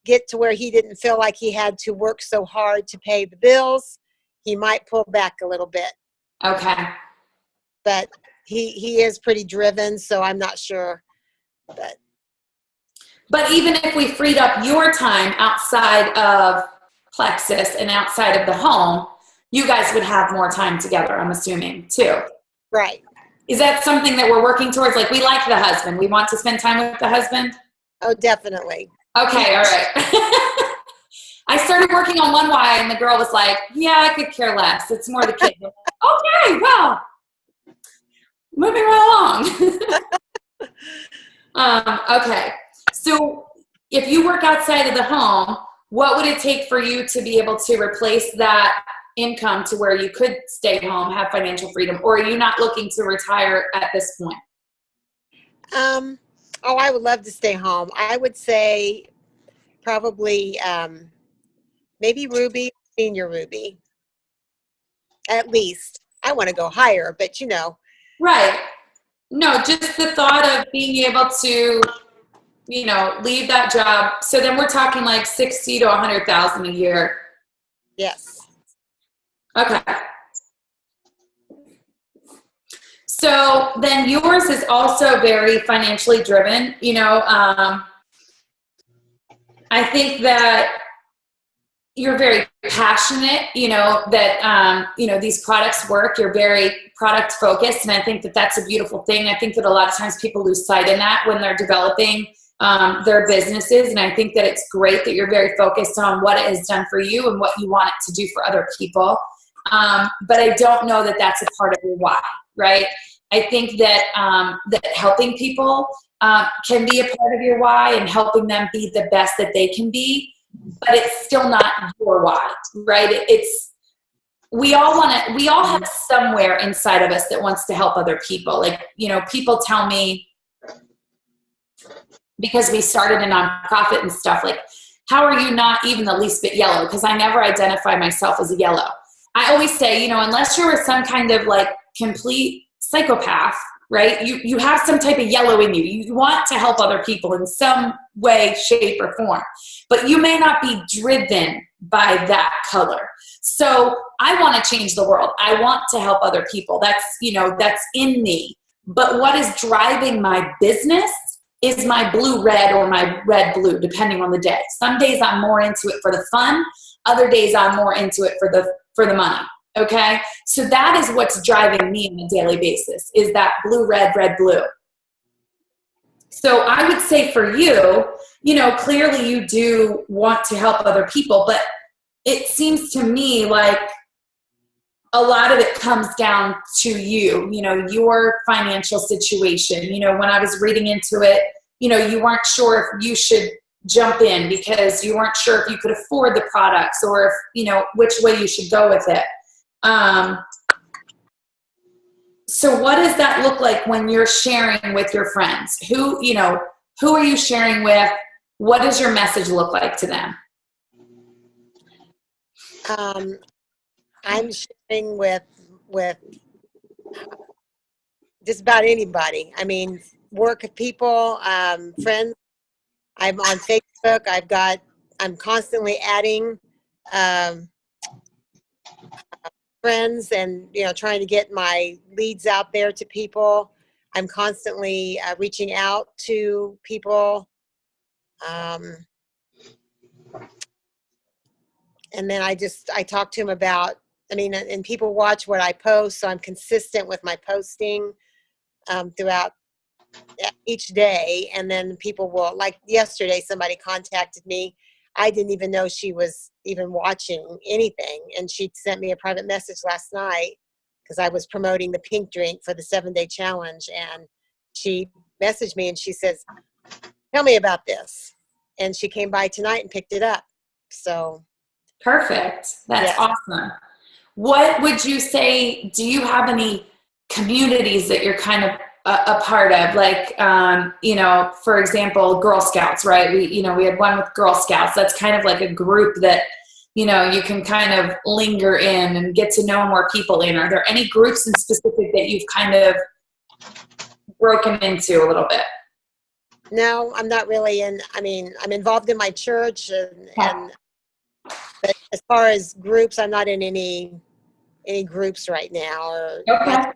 get to where he didn't feel like he had to work so hard to pay the bills, he might pull back a little bit. Okay. But he is pretty driven, so I'm not sure. But even if we freed up your time outside of Plexus and outside of the home, you guys would have more time together, I'm assuming, too. Right. Is that something that we're working towards? Like, we like the husband. We want to spend time with the husband? Oh, definitely. Okay, all right. I started working on one Y, and the girl was like, yeah, I could care less. It's more the kid. Okay, well, moving right along. Okay. So if you work outside of the home, what would it take for you to be able to replace that income to where you could stay home, have financial freedom, or are you not looking to retire at this point? Oh, I would love to stay home. I would say probably maybe Ruby, senior Ruby. At least. I want to go higher, but you know. Right. No, just the thought of being able to, you know, leave that job. So then we're talking like 60 to 100,000 a year. Yes. Okay. So then yours is also very financially driven. You know, I think that you're very passionate, you know, that, you know, these products work. You're very product focused. And I think that that's a beautiful thing. I think that a lot of times people lose sight in that when they're developing their businesses. And I think that it's great that you're very focused on what it has done for you and what you want it to do for other people. But I don't know that that's a part of your why, right? I think that that helping people can be a part of your why and helping them be the best that they can be, but it's still not your why, right? We all have somewhere inside of us that wants to help other people. Like, you know, people tell me, because we started a nonprofit and stuff, like, how are you not even the least bit yellow? Because I never identify myself as a yellow. I always say, you know, unless you're some kind of like complete psychopath, right? You have some type of yellow in you. You want to help other people in some way, shape, or form, but you may not be driven by that color. So I want to change the world. I want to help other people. That's, you know, that's in me. But what is driving my business is my blue-red or my red-blue, depending on the day. Some days I'm more into it for the fun. Other days I'm more into it for the money. Okay? So that is what's driving me on a daily basis, is that blue, red, red, blue. So I would say for you, you know, clearly you do want to help other people, but it seems to me like a lot of it comes down to you, you know, your financial situation. You know, when I was reading into it, you know, you weren't sure if you should jump in because you weren't sure if you could afford the products or if, you know, which way you should go with it. So what does that look like when you're sharing with your friends? Who are you sharing with? What does your message look like to them? I'm sharing with just about anybody. I mean, work people, friends. I'm on Facebook. I'm constantly adding friends and, you know, trying to get my leads out there to people. I'm constantly reaching out to people. And then I talk to them about, I mean, and people watch what I post, so I'm consistent with my posting throughout each day. And then people will, like yesterday, somebody contacted me. I didn't even know she was even watching anything. And she sent me a private message last night because I was promoting the pink drink for the 7-day challenge. And she messaged me and she says, tell me about this. And she came by tonight and picked it up. So. Perfect. That's awesome. What would you say, do you have any communities that you're kind of a part of, like, you know, for example, Girl Scouts, right? We had one with Girl Scouts. That's kind of like a group that, you know, you can kind of linger in and get to know more people in. Are there any groups in specific that you've kind of broken into a little bit? No, I'm not really in. I mean, I'm involved in my church, and but as far as groups, I'm not in any groups right now. Or Okay.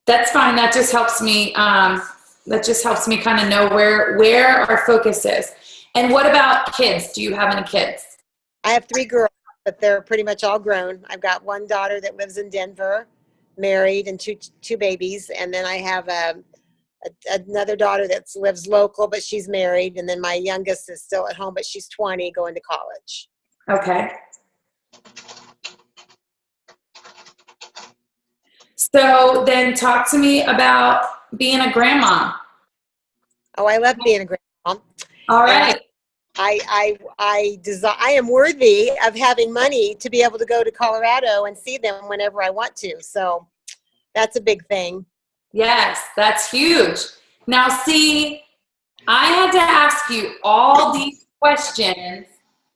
That's fine. That just helps me. That just helps me kind of know where our focus is. And what about kids? Do you have any kids? I have 3 girls, but they're pretty much all grown. I've got one daughter that lives in Denver, married, and two babies, and then I have another daughter that lives local, but she's married, and then my youngest is still at home, but she's 20, going to college. Okay. So then talk to me about being a grandma. Oh, I love being a grandma. All right. I am worthy of having money to be able to go to Colorado and see them whenever I want to. So that's a big thing. Yes, that's huge. Now, see, I had to ask you all these questions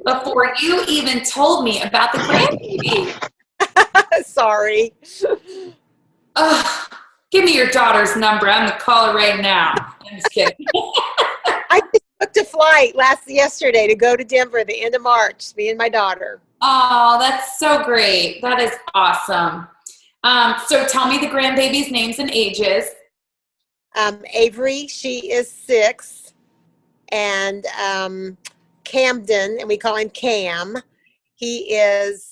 before you even told me about the grandbaby. Sorry. Give me your daughter's number. I'm going to call her right now. I'm just kidding. I just booked a flight yesterday to go to Denver the end of March, me and my daughter. Oh, that's so great. That is awesome. So tell me the grandbaby's names and ages. Avery, she is 6, and Camden, and we call him Cam, he is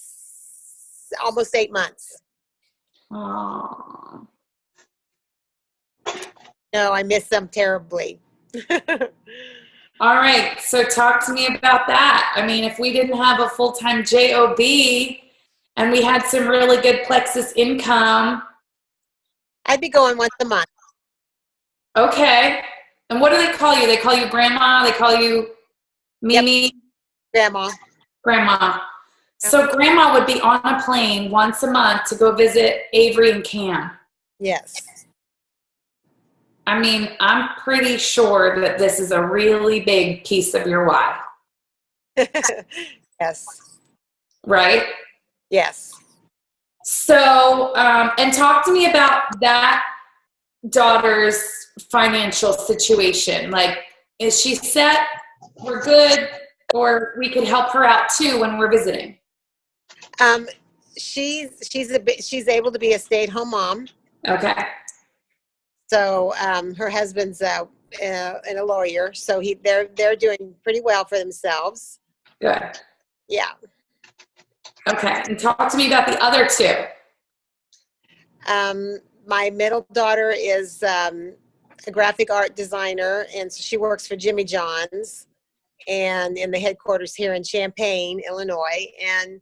almost 8 months. Oh. No, I miss them terribly. All right, so talk to me about that. I mean, if we didn't have a full-time job and we had some really good Plexus income. I'd be going once a month. Okay. And what do they call you? They call you Grandma? They call you Mimi? Yep. Grandma. Grandma. So Grandma would be on a plane once a month to go visit Avery and Cam. Yes. I mean, I'm pretty sure that this is a really big piece of your why. Yes. Right? Yes. So, and talk to me about that daughter's financial situation. Like, is she set? We're good? Or we could help her out too when we're visiting? She's able to be a stay-at-home mom. Okay. So her husband's a lawyer, so they're doing pretty well for themselves. Good. Yeah. Okay. And talk to me about the other 2. My middle daughter is a graphic art designer, and so she works for Jimmy John's and in the headquarters here in Champaign, Illinois. And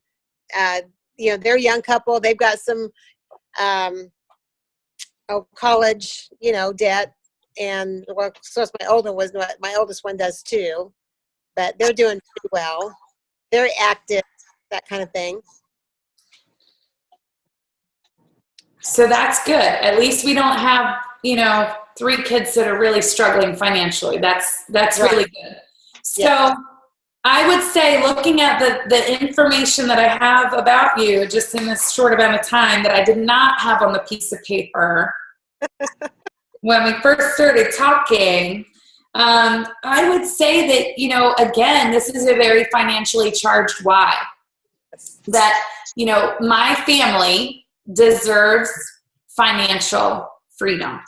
they're a young couple. They've got some college, debt, and so my oldest one does too. But they're doing pretty well. Very active, that kind of thing. So that's good. At least we don't have, 3 kids that are really struggling financially. That's right. Really good. So yeah. I would say, looking at the information that I have about you just in this short amount of time that I did not have on the piece of paper when we first started talking, I would say that, again, this is a very financially charged why. That, my family deserves financial freedom.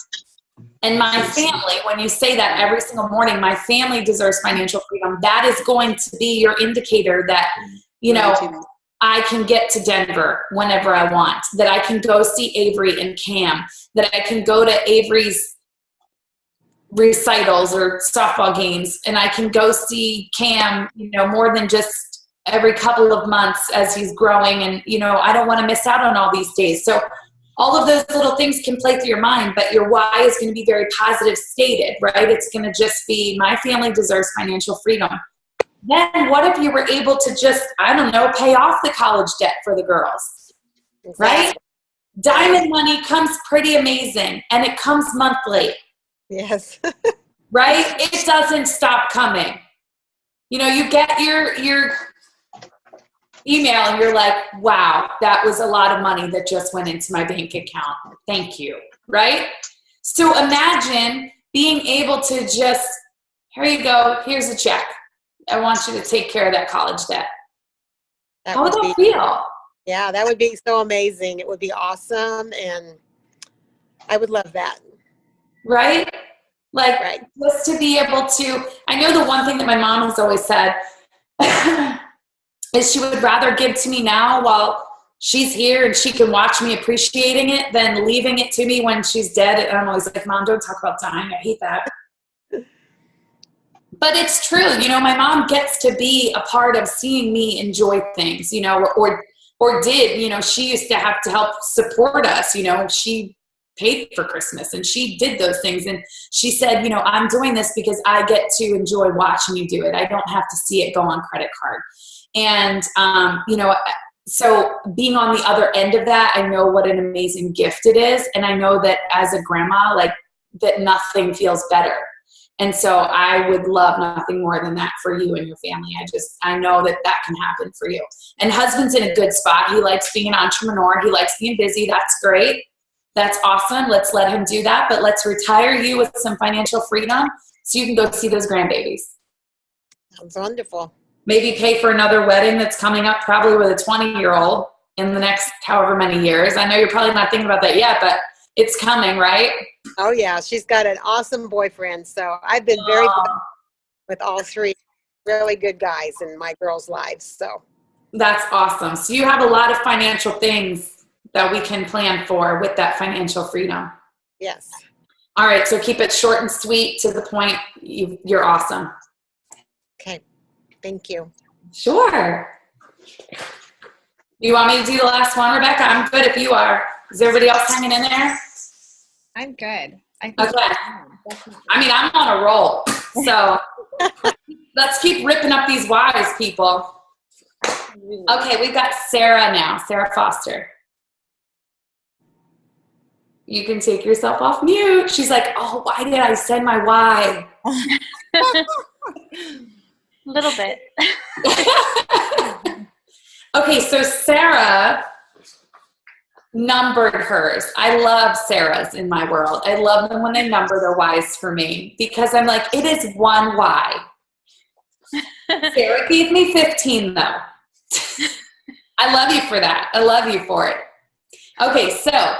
And my family, when you say that every single morning, my family deserves financial freedom, that is going to be your indicator that, I can get to Denver whenever I want, that I can go see Avery and Cam, that I can go to Avery's recitals or softball games, and I can go see Cam, more than just every couple of months as he's growing. And, I don't want to miss out on all these days. So all of those little things can play through your mind, but your why is going to be very positive stated, right? It's going to just be, my family deserves financial freedom. Then what if you were able to just, pay off the college debt for the girls, right? Diamond money comes pretty amazing, and it comes monthly. Yes. Right? It doesn't stop coming. You know, you get your email and you're like, wow, that was a lot of money that just went into my bank account. Thank you. Right? So imagine being able to just, here you go, here's a check. I want you to take care of that college debt. How would that feel? Yeah, that would be so amazing. It would be awesome, and I would love that. Right? Like, Right. just to be able to, I know the one thing that my mom has always said is she would rather give to me now while she's here and she can watch me appreciating it than leaving it to me when she's dead. And I'm always like, Mom, don't talk about dying. I hate that. But it's true. You know, my mom gets to be a part of seeing me enjoy things, you know, or did, you know, she used to have to help support us. You know, she paid for Christmas and she did those things. And she said, you know, I'm doing this because I get to enjoy watching you do it. I don't have to see it go on credit card. And, you know, so being on the other end of that, I know what an amazing gift it is. And I know that as a grandma, like, that nothing feels better. And so I would love nothing more than that for you and your family. I know that that can happen for you. And husband's in a good spot. He likes being an entrepreneur. He likes being busy. That's great. That's awesome. Let's let him do that. But let's retire you with some financial freedom so you can go see those grandbabies. Sounds wonderful. Maybe pay for another wedding that's coming up, probably with a 20-year-old in the next however many years. I know you're probably not thinking about that yet, but it's coming, right? Oh, yeah. She's got an awesome boyfriend. So I've been very good with all three really good guys in my girls' lives. So that's awesome. So you have a lot of financial things that we can plan for with that financial freedom. Yes. All right. So keep it short and sweet, to the point. You're awesome. Okay. Thank you. Sure. You want me to do the last one, Rebecca? I'm good if you are. Is everybody else hanging in there? I'm good. Okay. I mean, I'm on a roll. So let's keep ripping up these whys, people. Okay, we've got Sarah now. Sarah Foster. You can take yourself off mute. She's like, oh, why did I send my why? A little bit. Okay, so Sarah numbered hers. I love Sarah's in my world. I love them when they number their whys for me, because I'm like, it is one why. Sarah gave me 15 though. I love you for that. I love you for it. Okay, so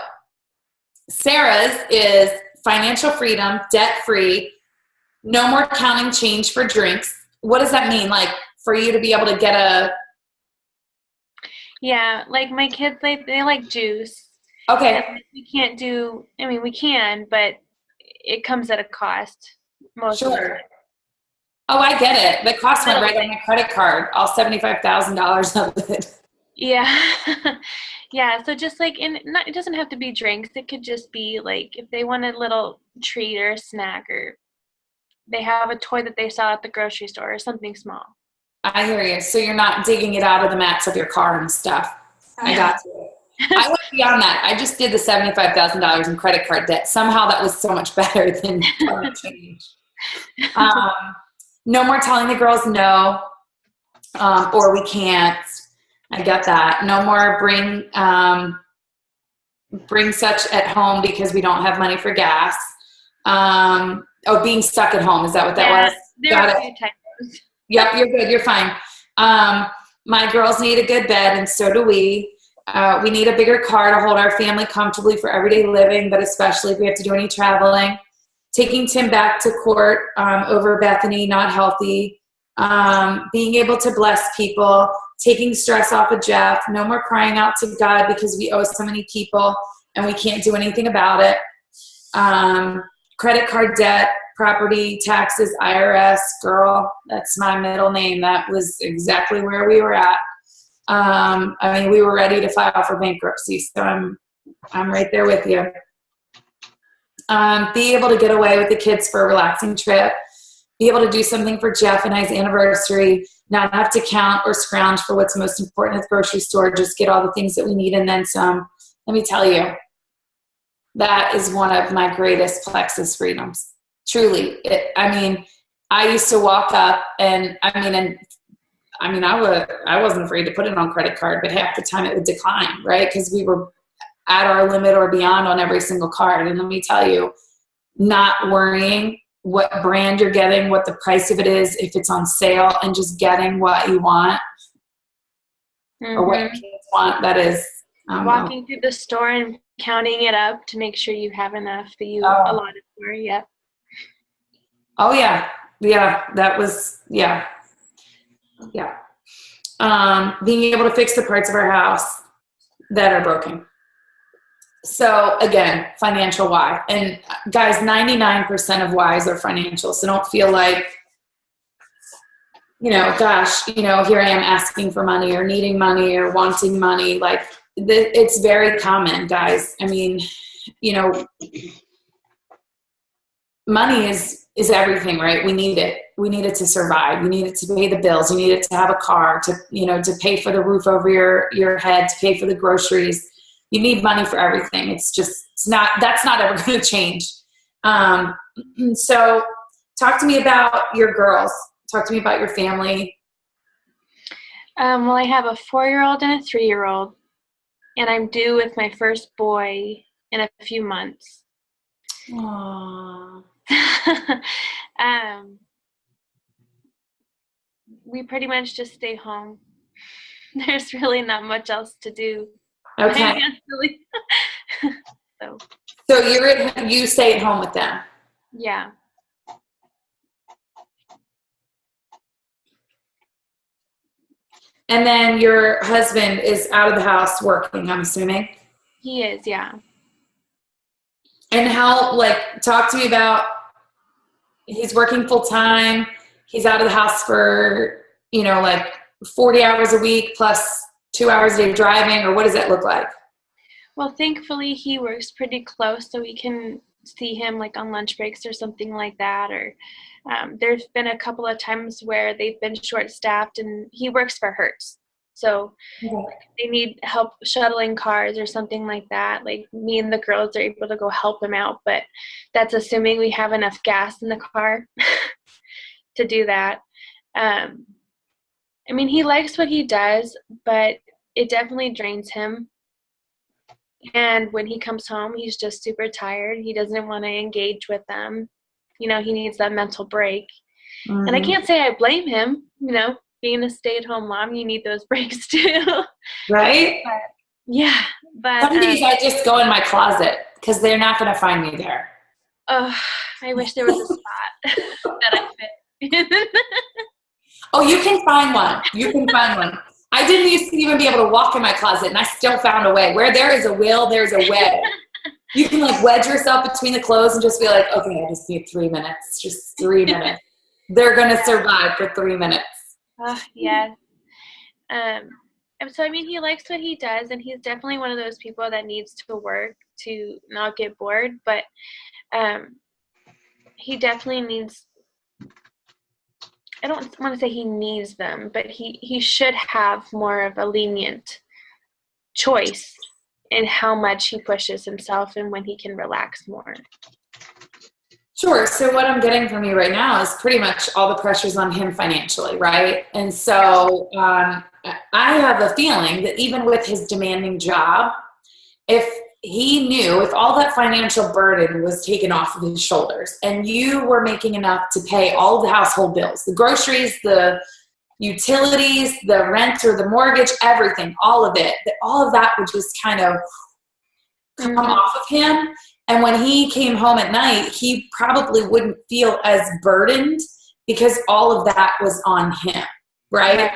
Sarah's is financial freedom, debt-free, no more counting change for drinks. What does that mean? Like, for you to be able to get a... Yeah, like my kids, they like juice. Okay. And we can't do, I mean, we can, but it comes at a cost. Most of the Sure. time. Oh, I get it. The cost went right on my credit card, all $75,000 of it. Yeah. Yeah, so just like, it doesn't have to be drinks. It could just be like, if they want a little treat or a snack, or they have a toy that they saw at the grocery store or something small. I hear you. So you're not digging it out of the mats of your car and stuff. I got you. I went beyond that. I just did the $75,000 in credit card debt. Somehow that was so much better than change. No more telling the girls no, or we can't. I get that. No more bring such at home because we don't have money for gas. Being stuck at home. Is that what that was? Got it. Yep, you're good. You're fine. My girls need a good bed, and so do we. We need a bigger car to hold our family comfortably for everyday living, but especially if we have to do any traveling. Taking Tim back to court over Bethany, not healthy. Being able to bless people. Taking stress off of Jeff. No more crying out to God because we owe so many people and we can't do anything about it. Credit card debt. Property, taxes, IRS, girl, that's my middle name. That was exactly where we were at. I mean, we were ready to file for bankruptcy, so I'm right there with you. Be able to get away with the kids for a relaxing trip. Be able to do something for Jeff and I's anniversary. Not have to count or scrounge for what's most important at the grocery store. Just get all the things that we need and then some. let me tell you, that is one of my greatest Plexus freedoms. Truly. I used to walk up and I wasn't afraid to put it on credit card, but half the time it would decline, right? Because we were at our limit or beyond on every single card. And let me tell you, not worrying what brand you're getting, what the price of it is, if it's on sale, and just getting what you want or what your kids want, that is. Walking through the store and counting it up to make sure you have enough that you allotted for. Yep. Oh, yeah. Yeah, that was, yeah. Yeah. Being able to fix the parts of our house that are broken. So again, financial why. And guys, 99% of whys are financial. So don't feel like, gosh, here I am asking for money or needing money or wanting money. Like it's very common, guys. I mean, money is everything, right? We need it. We need it to survive. You need it to pay the bills. You need it to have a car, to pay for the roof over your head, to pay for the groceries. You need money for everything. That's not ever going to change. So talk to me about your girls. Talk to me about your family. Well, I have a 4-year-old and a 3-year-old, and I'm due with my first boy in a few months. Aww. We pretty much just stay home. There's really not much else to do. Okay. So you stay at home with them? Yeah. And then your husband is out of the house working, I'm assuming? He is, yeah. And how, talk to me about, he's working full time, he's out of the house for, 40 hours a week plus 2 hours a day driving, or what does that look like? Well, thankfully he works pretty close, so we can see him on lunch breaks or something like that. Or there's been a couple of times where they've been short-staffed, and he works for Hertz. So they need help shuttling cars or something like that. Me and the girls are able to go help him out, but that's assuming we have enough gas in the car to do that. He likes what he does, but it definitely drains him. And when he comes home, he's just super tired. He doesn't want to engage with them. He needs that mental break. Mm-hmm. And I can't say I blame him. Being a stay-at-home mom, you need those breaks too. Right? But some days I just go in my closet because they're not going to find me there. Oh, I wish there was a spot that I fit. Oh, you can find one. You can find one. I didn't used to even be able to walk in my closet, and I still found a way. Where there is a will, there's a way. You can wedge yourself between the clothes and just be like, okay, I just need 3 minutes. Just 3 minutes. They're going to survive for 3 minutes. Yeah. So, he likes what he does, and he's definitely one of those people that needs to work to not get bored, but he definitely needs, I don't want to say he needs them, but he should have more of a lenient choice in how much he pushes himself and when he can relax more. Sure. So what I'm getting from you right now is pretty much all the pressures on him financially, right? And so I have a feeling that even with his demanding job, if all that financial burden was taken off of his shoulders and you were making enough to pay all of the household bills, the groceries, the utilities, the rent or the mortgage, everything, all of it, that all of that would just kind of come off of him. And when he came home at night, he probably wouldn't feel as burdened because all of that was on him, right?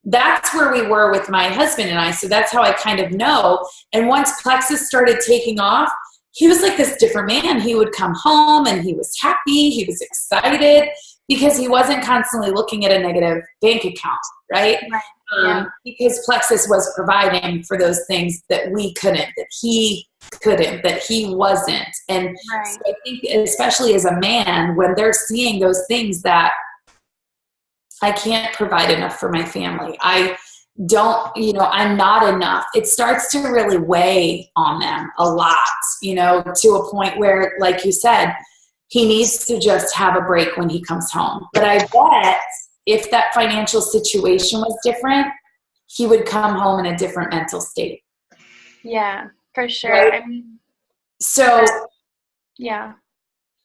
That's where we were with my husband and I. So that's how I kind of know. And once Plexus started taking off, he was like this different man. He would come home and he was happy. He was excited because he wasn't constantly looking at a negative bank account, right? Because Plexus was providing for those things that we couldn't, that he couldn't, that he wasn't. And so I think especially as a man, when they're seeing those things that I can't provide enough for my family, I'm not enough. It starts to really weigh on them a lot, to a point where, like you said, he needs to just have a break when he comes home. But I bet if that financial situation was different, he would come home in a different mental state. Yeah, for sure. Right? I mean, so yeah.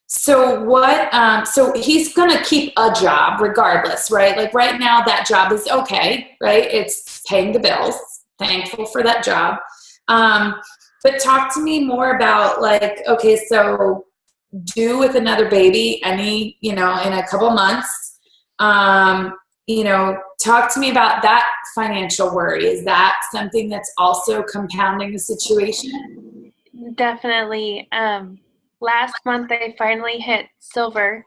So what, so he's going to keep a job regardless, right? Like right now that job is okay, right? It's paying the bills. Thankful for that job. But talk to me more about like, okay, so due with another baby, in a couple months, talk to me about that financial worry. Is that something that's also compounding the situation? Definitely. Last month, I finally hit silver.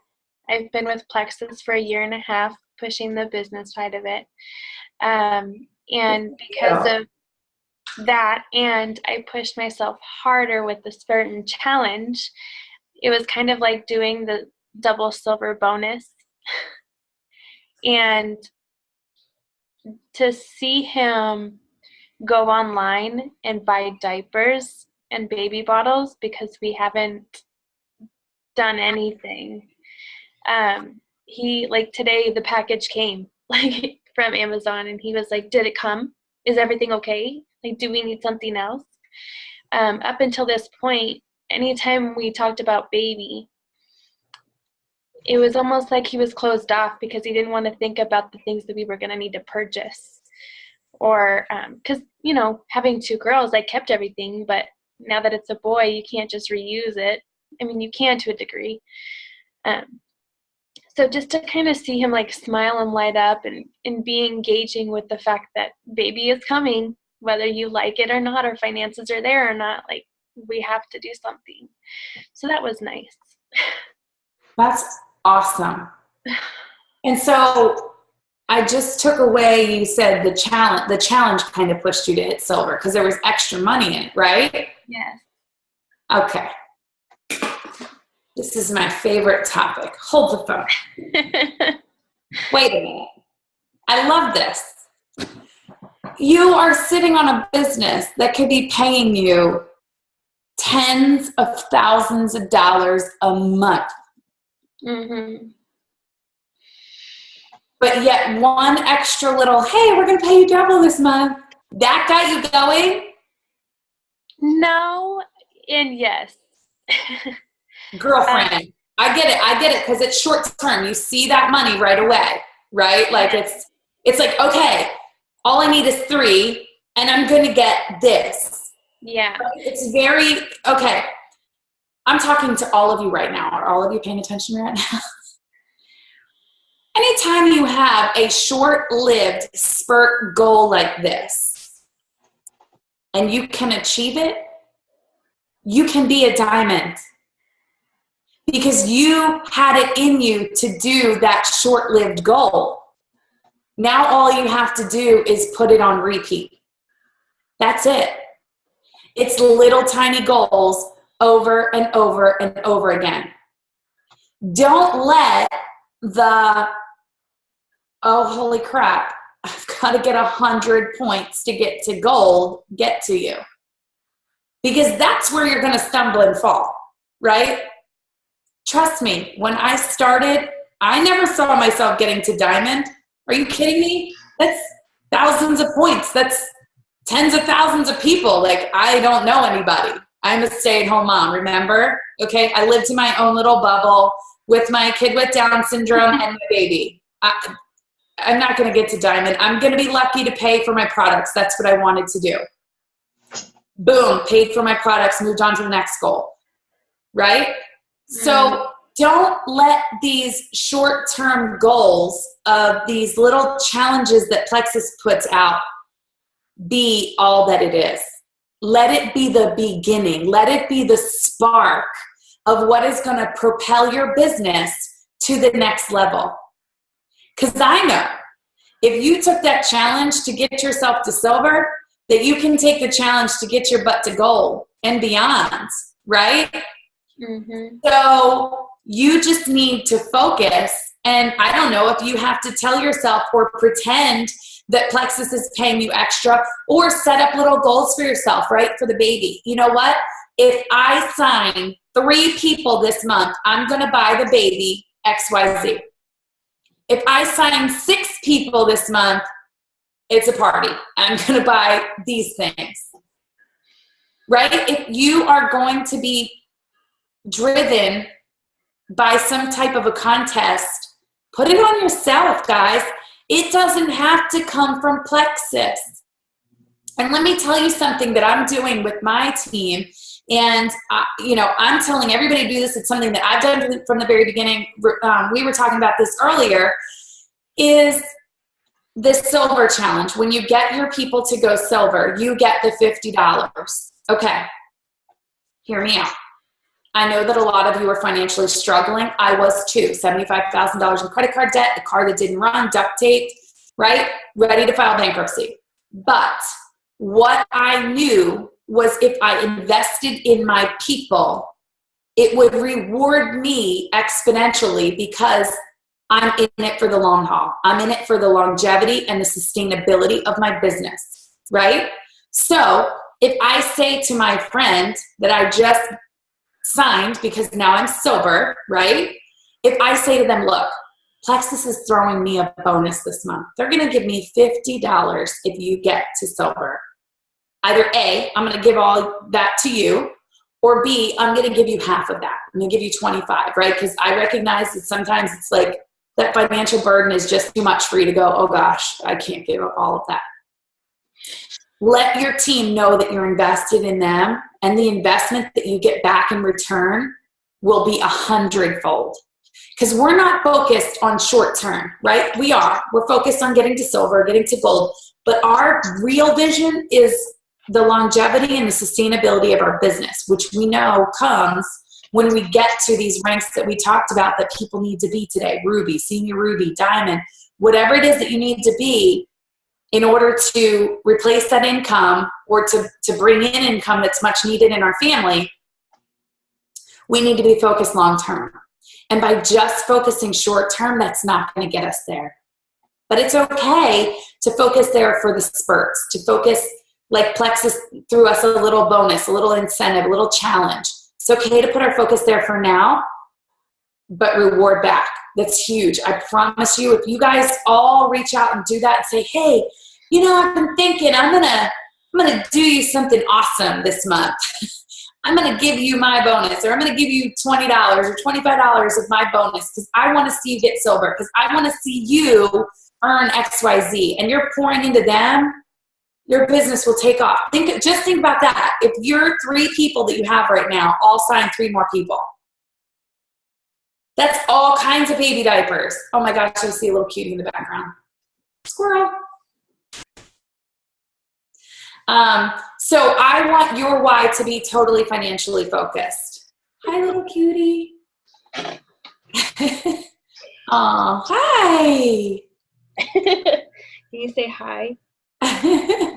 I've been with Plexus for 1.5 years, pushing the business side of it. And because of that, and I pushed myself harder with the Spartan Challenge, it was kind of like doing the double silver bonus. And to see him go online and buy diapers and baby bottles because we haven't done anything. He today the package came from Amazon and he was like, did it come? Is everything okay? Do we need something else? Up until this point, anytime we talked about baby, it was almost like he was closed off because he didn't want to think about the things that we were going to need to purchase. Or because, having 2 girls, I kept everything, but now that it's a boy, you can't just reuse it. I mean, you can to a degree. So just to kind of see him smile and light up and be engaging with the fact that baby is coming, whether you like it or not, or finances are there or not, we have to do something. So that was nice. That's awesome. And so I just took away, you said the challenge kind of pushed you to hit silver because there was extra money in it, right? Yes. Okay. This is my favorite topic. Hold the phone. Wait a minute. I love this. You are sitting on a business that could be paying you tens of thousands of dollars a month. Mm-hmm. But yet one extra little, hey, we're going to pay you double this month. That got you going? No and yes. Girlfriend, I get it because it's short term. You see that money right away, right? It's like, okay, all I need is 3 and I'm going to get this. Yeah. It's very, okay. I'm talking to all of you right now. Are all of you paying attention right now? Anytime you have a short-lived spurt goal like this and you can achieve it, you can be a diamond because you had it in you to do that short-lived goal. Now all you have to do is put it on repeat. That's it. It's little tiny goals over and over and over again. Don't let the, oh, holy crap, I've got to get 100 points to get to gold, get to you. Because that's where you're going to stumble and fall, right? Trust me, when I started, I never saw myself getting to diamond. Are you kidding me? That's thousands of points. That's tens of thousands of people. I don't know anybody. I'm a stay-at-home mom, remember? Okay, I lived in my own little bubble with my kid with Down syndrome and my baby. I'm not going to get to diamond. I'm going to be lucky to pay for my products. That's what I wanted to do. Boom, paid for my products, moved on to the next goal, right? So don't let these short-term goals of these little challenges that Plexus puts out be all that it is. Let it be the beginning. Let it be the spark of what is going to propel your business to the next level. Because I know if you took that challenge to get yourself to silver, that you can take the challenge to get your butt to gold and beyond, right? Mm-hmm. So you just need to focus. And I don't know if you have to tell yourself or pretend that Plexus is paying you extra, or set up little goals for yourself, right? For the baby. You know what? If I sign 3 people this month, I'm going to buy the baby XYZ. If I sign 6 people this month, it's a party. I'm going to buy these things, right? If you are going to be driven by some type of a contest, put it on yourself, guys. It doesn't have to come from Plexus. And let me tell you something that I'm doing with my team. And, I'm telling everybody to do this. It's something that I've done from the very beginning. We were talking about this earlier, is this silver challenge. When you get your people to go silver, you get the $50. Okay, hear me out. I know that a lot of you are financially struggling. I was too. $75,000 in credit card debt, a car that didn't run, duct taped, right? Ready to file bankruptcy. But what I knew was if I invested in my people, it would reward me exponentially because I'm in it for the long haul. I'm in it for the longevity and the sustainability of my business, right? So if I say to my friend that I just signed, because now I'm silver, right? If I say to them, look, Plexus is throwing me a bonus this month. They're going to give me $50 if you get to silver. Either A, I'm going to give all that to you, or B, I'm going to give you half of that. I'm going to give you 25, right? Because I recognize that sometimes it's like that financial burden is just too much for you to go, oh gosh, I can't give up all of that. Let your team know that you're invested in them, and the investment that you get back in return will be 100-fold. Because we're not focused on short term, right? We're focused on getting to silver, getting to gold, but our real vision is the longevity and the sustainability of our business, which we know comes when we get to these ranks that we talked about that people need to be today: Ruby, Senior Ruby, Diamond, whatever it is that you need to be in order to replace that income or to bring in income that's much needed in our family. We need to be focused long term. And by just focusing short term, that's not going to get us there. But it's okay to focus there for the spurts, to focus like Plexus threw us a little bonus, a little incentive, a little challenge. It's okay to put our focus there for now, but reward back. That's huge. I promise you, if you guys all reach out and do that and say, hey, I've been thinking I'm gonna do you something awesome this month. I'm going to give you my bonus, or I'm going to give you $20 or $25 of my bonus because I want to see you get silver, because I want to see you earn XYZ, and you're pouring into them, your business will take off. Just think about that. If your 3 people that you have right now all sign 3 more people, that's all kinds of baby diapers. Oh my gosh, I see a little cutie in the background. Squirrel. So I want your why to be totally financially focused. Hi, little cutie. Oh, hi. Can you say hi? I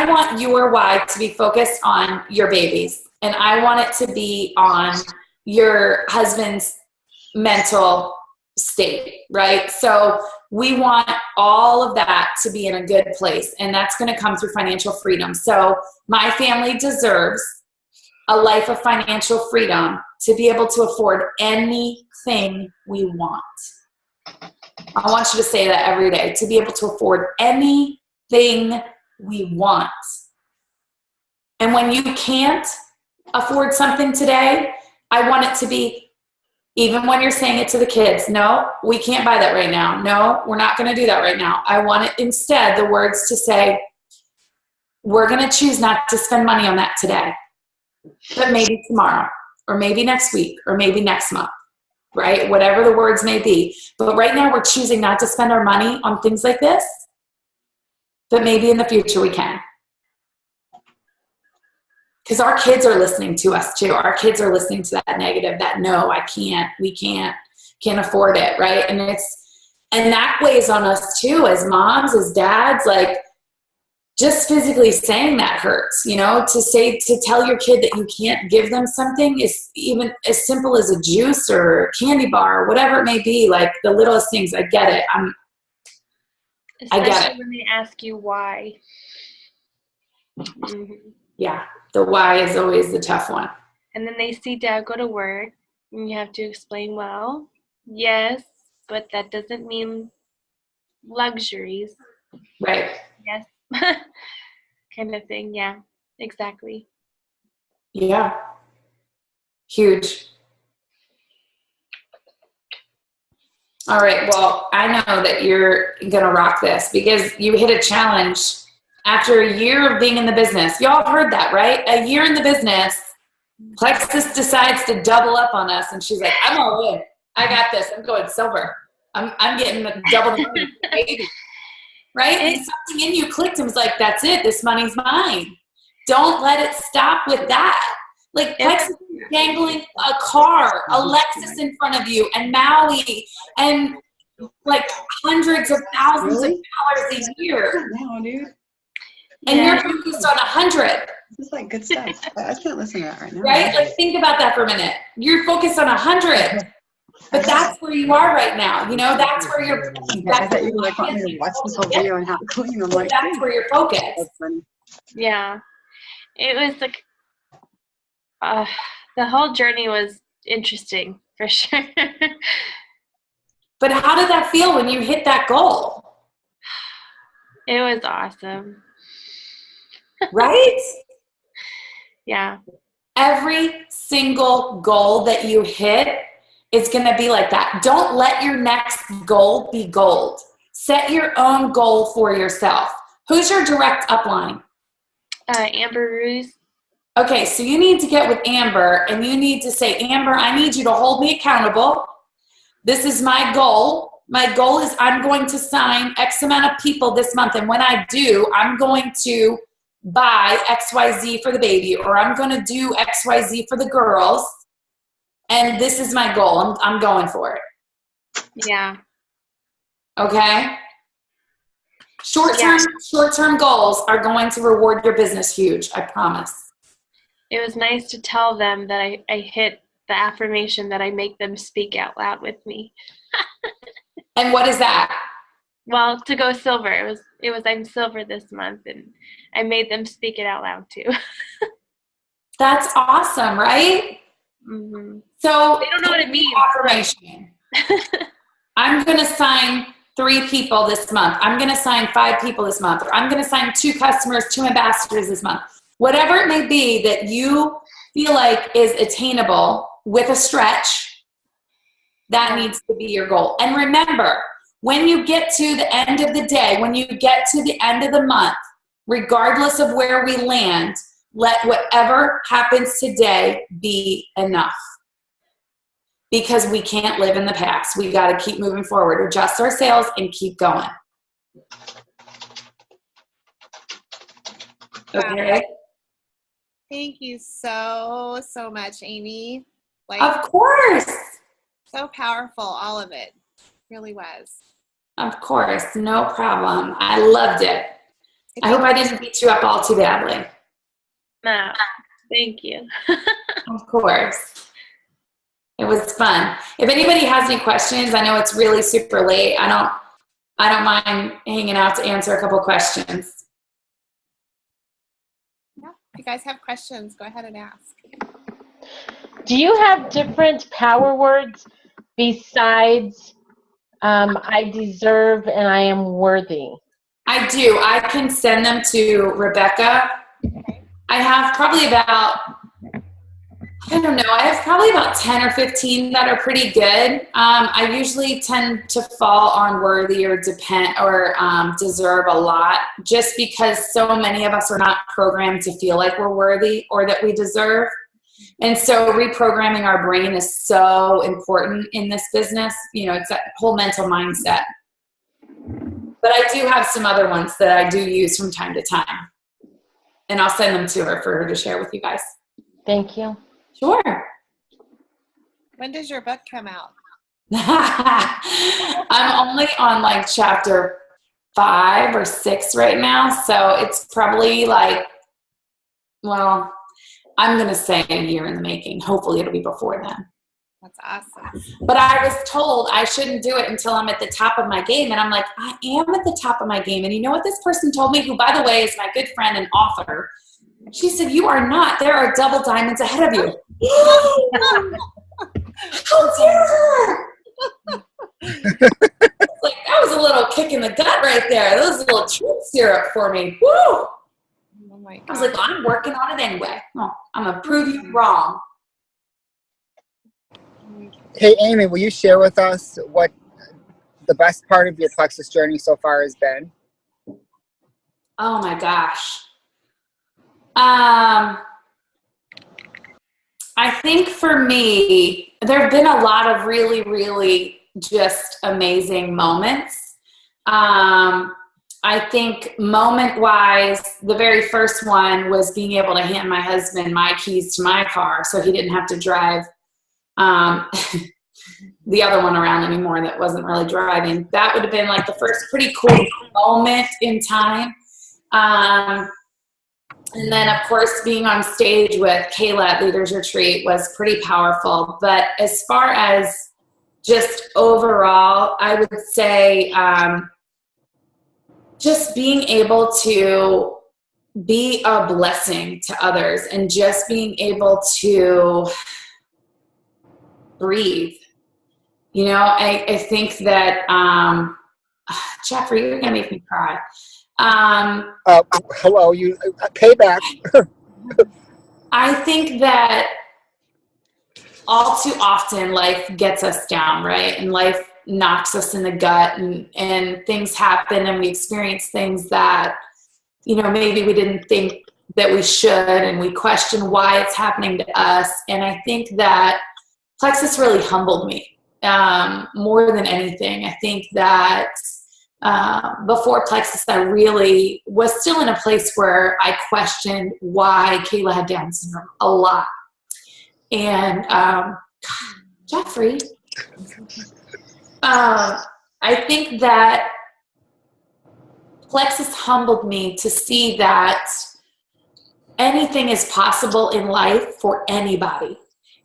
want your why to be focused on your babies, and I want it to be on your husband's mental state, right? So we want all of that to be in a good place, and that's going to come through financial freedom. So my family deserves a life of financial freedom to be able to afford anything we want. I want you to say that every day, to be able to afford anything we want. And when you can't afford something today, I want it to be, even when you're saying it to the kids, no, we can't buy that right now. No, we're not going to do that right now. I want it instead, the words to say, we're going to choose not to spend money on that today, but maybe tomorrow, or maybe next week, or maybe next month, right? Whatever the words may be. But right now we're choosing not to spend our money on things like this, but maybe in the future we can. Because our kids are listening to us too. Our kids are listening to that negative, that no, I can't, we can't afford it, right? And that weighs on us too, as moms, as dads. Like, just physically saying that hurts, you know, to tell your kid that you can't give them something is even as simple as a juice or a candy bar or whatever it may be, like the littlest things. I get it. I get it. Especially when they ask you why. Mm-hmm. Yeah. The why is always the tough one. And then they see dad go to work and you have to explain, well, yes, but that doesn't mean luxuries. Right. Yes. Kind of thing. Yeah, exactly. Yeah. Huge. All right. Well, I know that you're going to rock this because you hit a challenge after a year of being in the business. Y'all have heard that, right? A year in the business, Plexus decides to double up on us. And she's like, I'm all in. I got this. I'm going silver. I'm getting double the money, baby. Right? And something in you clicked and was like, that's it. This money's mine. Don't let it stop with that. Like Plexus is dangling a car, a Lexus in front of you, and Maui, and like hundreds of thousands of dollars a year. No, dude. And you're focused on 100. This is like good stuff. I can't listen to that right now. Right? Like think about that for a minute. You're focused on 100. But that's where you are right now. You know, that's where you're. I thought you were like wanting me to watch this whole video and how clean. I'm like, that's where you're focused. Yeah. It was like, the whole journey was interesting for sure. But how did that feel when you hit that goal? It was awesome. Right? Yeah. Every single goal that you hit is going to be like that. Don't let your next goal be gold. Set your own goal for yourself. Who's your direct upline? Amber Ruse. Okay, so you need to get with Amber and you need to say, Amber, I need you to hold me accountable. This is my goal. My goal is I'm going to sign X amount of people this month. And when I do, I'm going to buy XYZ for the baby, or I'm going to do XYZ for the girls. And this is my goal. I'm going for it. Yeah. Okay? Short-term goals are going to reward your business huge, I promise. It was nice to tell them that I hit the affirmation that I make them speak out loud with me. And what is that? Well, to go silver. It was I'm silver this month, and I made them speak it out loud too. That's awesome, right? Mm-hmm. So they don't know what it means. Affirmation. I'm going to sign 3 people this month. I'm going to sign 5 people this month. Or I'm going to sign 2 customers, 2 ambassadors this month. Whatever it may be that you feel like is attainable with a stretch, that needs to be your goal. And remember, when you get to the end of the day, when you get to the end of the month, regardless of where we land, let whatever happens today be enough. Because we can't live in the past. We got to keep moving forward, adjust our sails, and keep going. Okay? Thank you so much, Amy. Like, Of course. so powerful, all of it. Really was. Of course. No problem. I loved it. I hope I didn't beat you up all too badly. No, thank you. Of course. It was fun. If anybody has any questions, I know it's really super late. I don't mind hanging out to answer a couple questions. Yeah. If you guys have questions, go ahead and ask. Do you have different power words besides I deserve and I am worthy? I do. I can send them to Rebecca. I have probably about, I don't know, I have probably about 10 or 15 that are pretty good. I usually tend to fall on worthy or depend or deserve a lot, just because so many of us are not programmed to feel like we're worthy or that we deserve. And so reprogramming our brain is so important in this business. You know, it's that whole mental mindset. But I do have some other ones that I do use from time to time. And I'll send them to her for her to share with you guys. Thank you. Sure. When does your book come out? I'm only on like chapter 5 or 6 right now. So it's probably like, well, I'm going to say a year in the making. Hopefully it'll be before then. That's awesome. But I was told I shouldn't do it until I'm at the top of my game. And I'm like, I am at the top of my game. And you know what this person told me, who, by the way, is my good friend and author? She said, you are not. There are double diamonds ahead of you. How dare her? Like, that was a little kick in the gut right there. That was a little truth syrup for me. Woo! Oh my God. I was like, well, I'm working on it anyway. Oh, I'm going to prove you wrong. Hey, Amy, will you share with us what the best part of your Plexus journey so far has been? Oh my gosh. I think for me, there have been a lot of really, really just amazing moments. I think moment-wise, the very first one was being able to hand my husband my keys to my car so he didn't have to drive the other one around anymore that wasn't really driving. That would have been like the first pretty cool moment in time. And then, of course, being on stage with Kayla at Leaders Retreat was pretty powerful. But as far as just overall, I would say just being able to be a blessing to others and just being able to breathe. You know, I think that, Jeffrey, you're going to make me cry. Hello, you payback. I think that all too often life gets us down, right? And life knocks us in the gut and things happen and we experience things that, you know, maybe we didn't think that we should, and we question why it's happening to us. And I think that Plexus really humbled me more than anything. I think that before Plexus, I really was still in a place where I questioned why Kayla had Down syndrome a lot. And Jeffrey, I think that Plexus humbled me to see that anything is possible in life for anybody.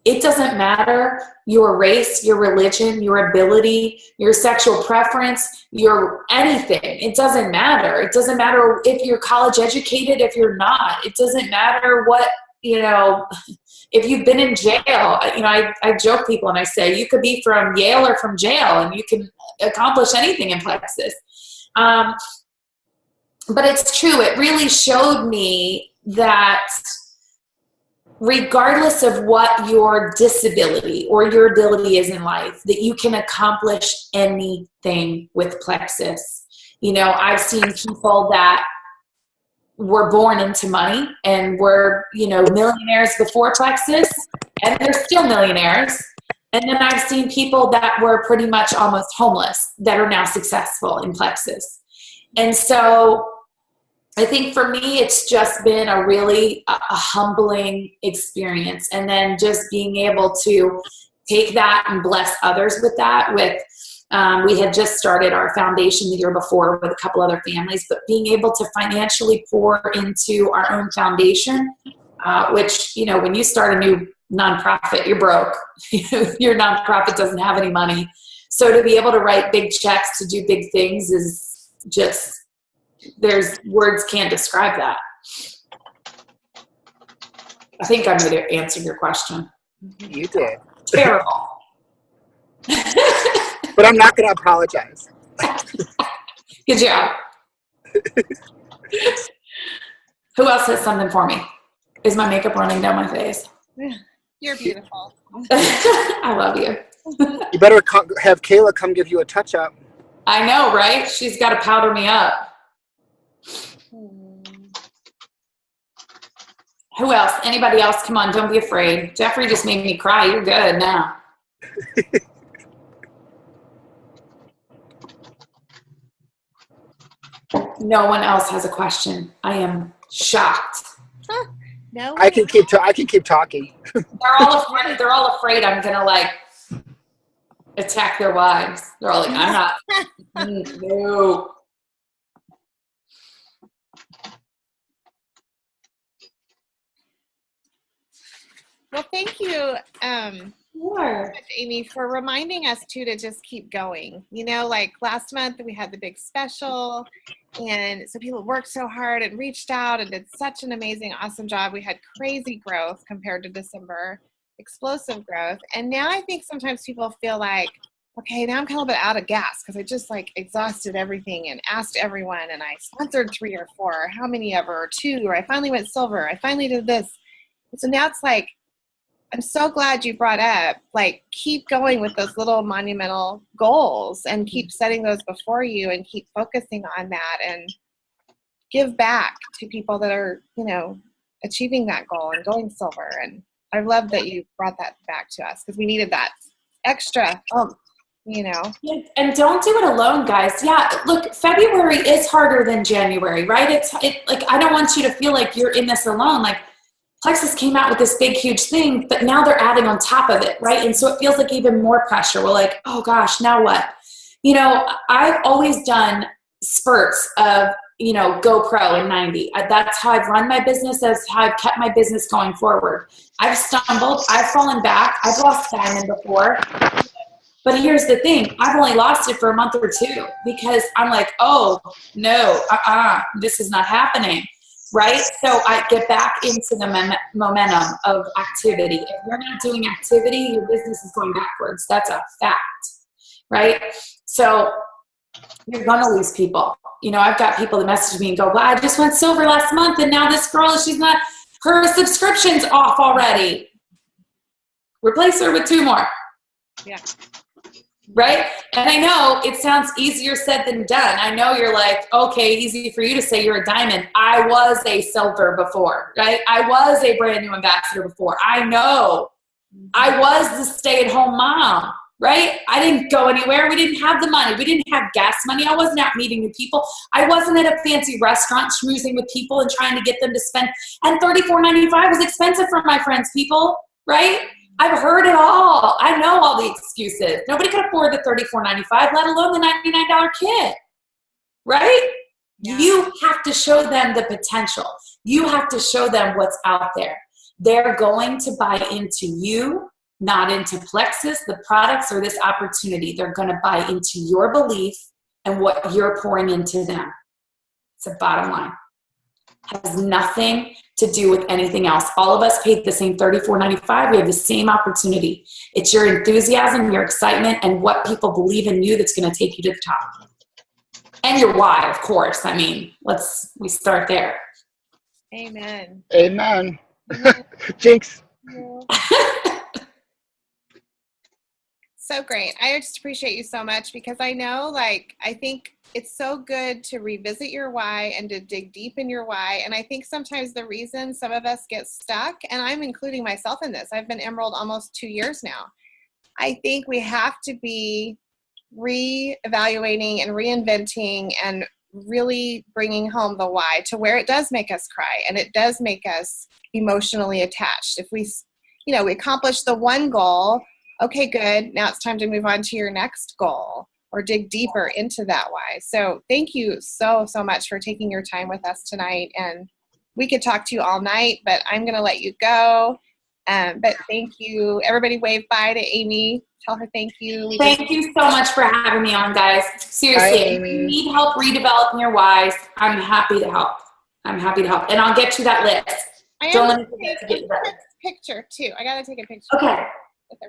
It doesn't matter your race, your religion, your ability, your sexual preference, your anything. It doesn't matter. It doesn't matter if you're college educated, if you're not. It doesn't matter what, you know, if you've been in jail. You know, I joke people and I say, you could be from Yale or from jail and you can accomplish anything in Plexus. But it's true. It really showed me that regardless of what your disability or your ability is in life, that you can accomplish anything with Plexus. You know, I've seen people that were born into money and were, you know, millionaires before Plexus, and they're still millionaires. And then I've seen people that were pretty much almost homeless that are now successful in Plexus. And so I think for me, it's just been a really a humbling experience. And then just being able to take that and bless others with that. We had just started our foundation the year before with a couple other families, but being able to financially pour into our own foundation, which, you know, when you start a new nonprofit, you're broke. Your nonprofit doesn't have any money. So to be able to write big checks to do big things is just, there's words can't describe that. I think I'm going to answer your question. You did. Terrible. But I'm not going to apologize. Good job. Who else has something for me? Is my makeup running down my face? You're beautiful. I love you. You better have Kayla come give you a touch-up. I know, right? She's got to powder me up. Who else? Anybody else? Come on, don't be afraid. Jeffrey just made me cry. You're good now. No one else has a question. I am shocked. No. I can keep talking. They're all afraid. They're all afraid I'm gonna like attack their wives. They're all like, I'm not. No. Well, thank you, Sure. Amy, for reminding us too to just keep going. You know, like last month we had the big special, and so people worked so hard and reached out and did such an amazing, awesome job. We had crazy growth compared to December, explosive growth. And now I think sometimes people feel like, okay, now I'm kind of a bit out of gas because I just like exhausted everything and asked everyone, and I sponsored 3 or 4, or how many ever, or 2, or I finally went silver. I finally did this. And so now it's like, I'm so glad you brought up, like, keep going with those little monumental goals and keep setting those before you and keep focusing on that and give back to people that are, you know, achieving that goal and going silver. And I love that you brought that back to us because we needed that extra, you know. And don't do it alone, guys. Yeah, look, February is harder than January, right? It's like, I don't want you to feel like you're in this alone. Like, Plexus came out with this big, huge thing, but now they're adding on top of it, right? And so it feels like even more pressure. We're like, oh gosh, now what? You know, I've always done spurts of, you know, GoPro in 90. That's how I've run my business. That's how I've kept my business going forward. I've stumbled. I've fallen back. I've lost diamond before. But here's the thing. I've only lost it for a month or 2 because I'm like, oh, no, this is not happening. Right? So I get back into the momentum of activity. If you're not doing activity, your business is going backwards. That's a fact. Right? So you're going to lose people. You know, I've got people that message me and go, well, I just went silver last month and now this girl, her subscription's off already. Replace her with 2 more. Yeah. Right? And I know it sounds easier said than done. I know you're like, okay, easy for you to say you're a diamond. I was a silver before, right? I was a brand new ambassador before. I know. I was the stay-at-home mom, right? I didn't go anywhere. We didn't have the money. We didn't have gas money. I wasn't out meeting new people. I wasn't at a fancy restaurant schmoozing with people and trying to get them to spend. And $34.95 was expensive for my friends, people, right? I've heard it all. I know all the excuses. Nobody could afford the $34.95, let alone the $99 kit, right? Yeah. You have to show them the potential. You have to show them what's out there. They're going to buy into you, not into Plexus, the products, or this opportunity. They're going to buy into your belief and what you're pouring into them. It's a bottom line. Has nothing to do with anything else. All of us paid the same $34.95. We have the same opportunity. It's your enthusiasm, your excitement, and what people believe in you that's going to take you to the top. And your why, of course. I mean, we start there. Amen. Amen. Jinx. So great. I just appreciate you so much because I know, like, I think it's so good to revisit your why and to dig deep in your why. And I think sometimes the reason some of us get stuck, and I'm including myself in this, I've been Emerald almost 2 years now. I think we have to be re-evaluating and reinventing and really bringing home the why to where it does make us cry and it does make us emotionally attached. If we, you know, we accomplish the one goal, okay, good. Now it's time to move on to your next goal or dig deeper into that why. So thank you so much for taking your time with us tonight. And we could talk to you all night, but I'm going to let you go. But thank you. Everybody wave bye to Amy. Tell her thank you. Thank you so much for having me on, guys. Seriously, if you need help redeveloping your whys, I'm happy to help. I'm happy to help. And I'll get you that list. Don't let me forget to get you that list. Picture too. I got to take a picture. Okay.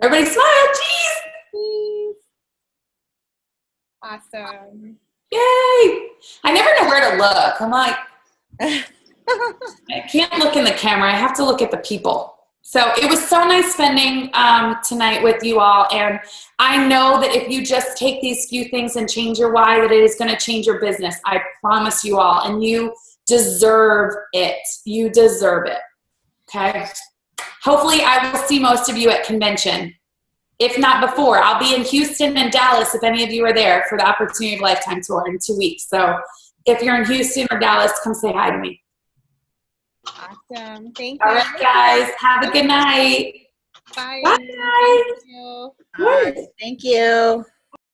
Everybody smile. Cheese. Awesome. Yay. I never know where to look. I'm like, I can't look in the camera. I have to look at the people. So it was so nice spending tonight with you all. And I know that if you just take these few things and change your why, that it is going to change your business. I promise you all. And you deserve it. You deserve it. Okay? Hopefully I will see most of you at convention. If not before, I'll be in Houston and Dallas if any of you are there for the Opportunity of a Lifetime tour in 2 weeks. So if you're in Houston or Dallas, come say hi to me. Awesome. Thank you. All right, guys. Have a good night. Bye. Bye. Thank you. All right. Thank you.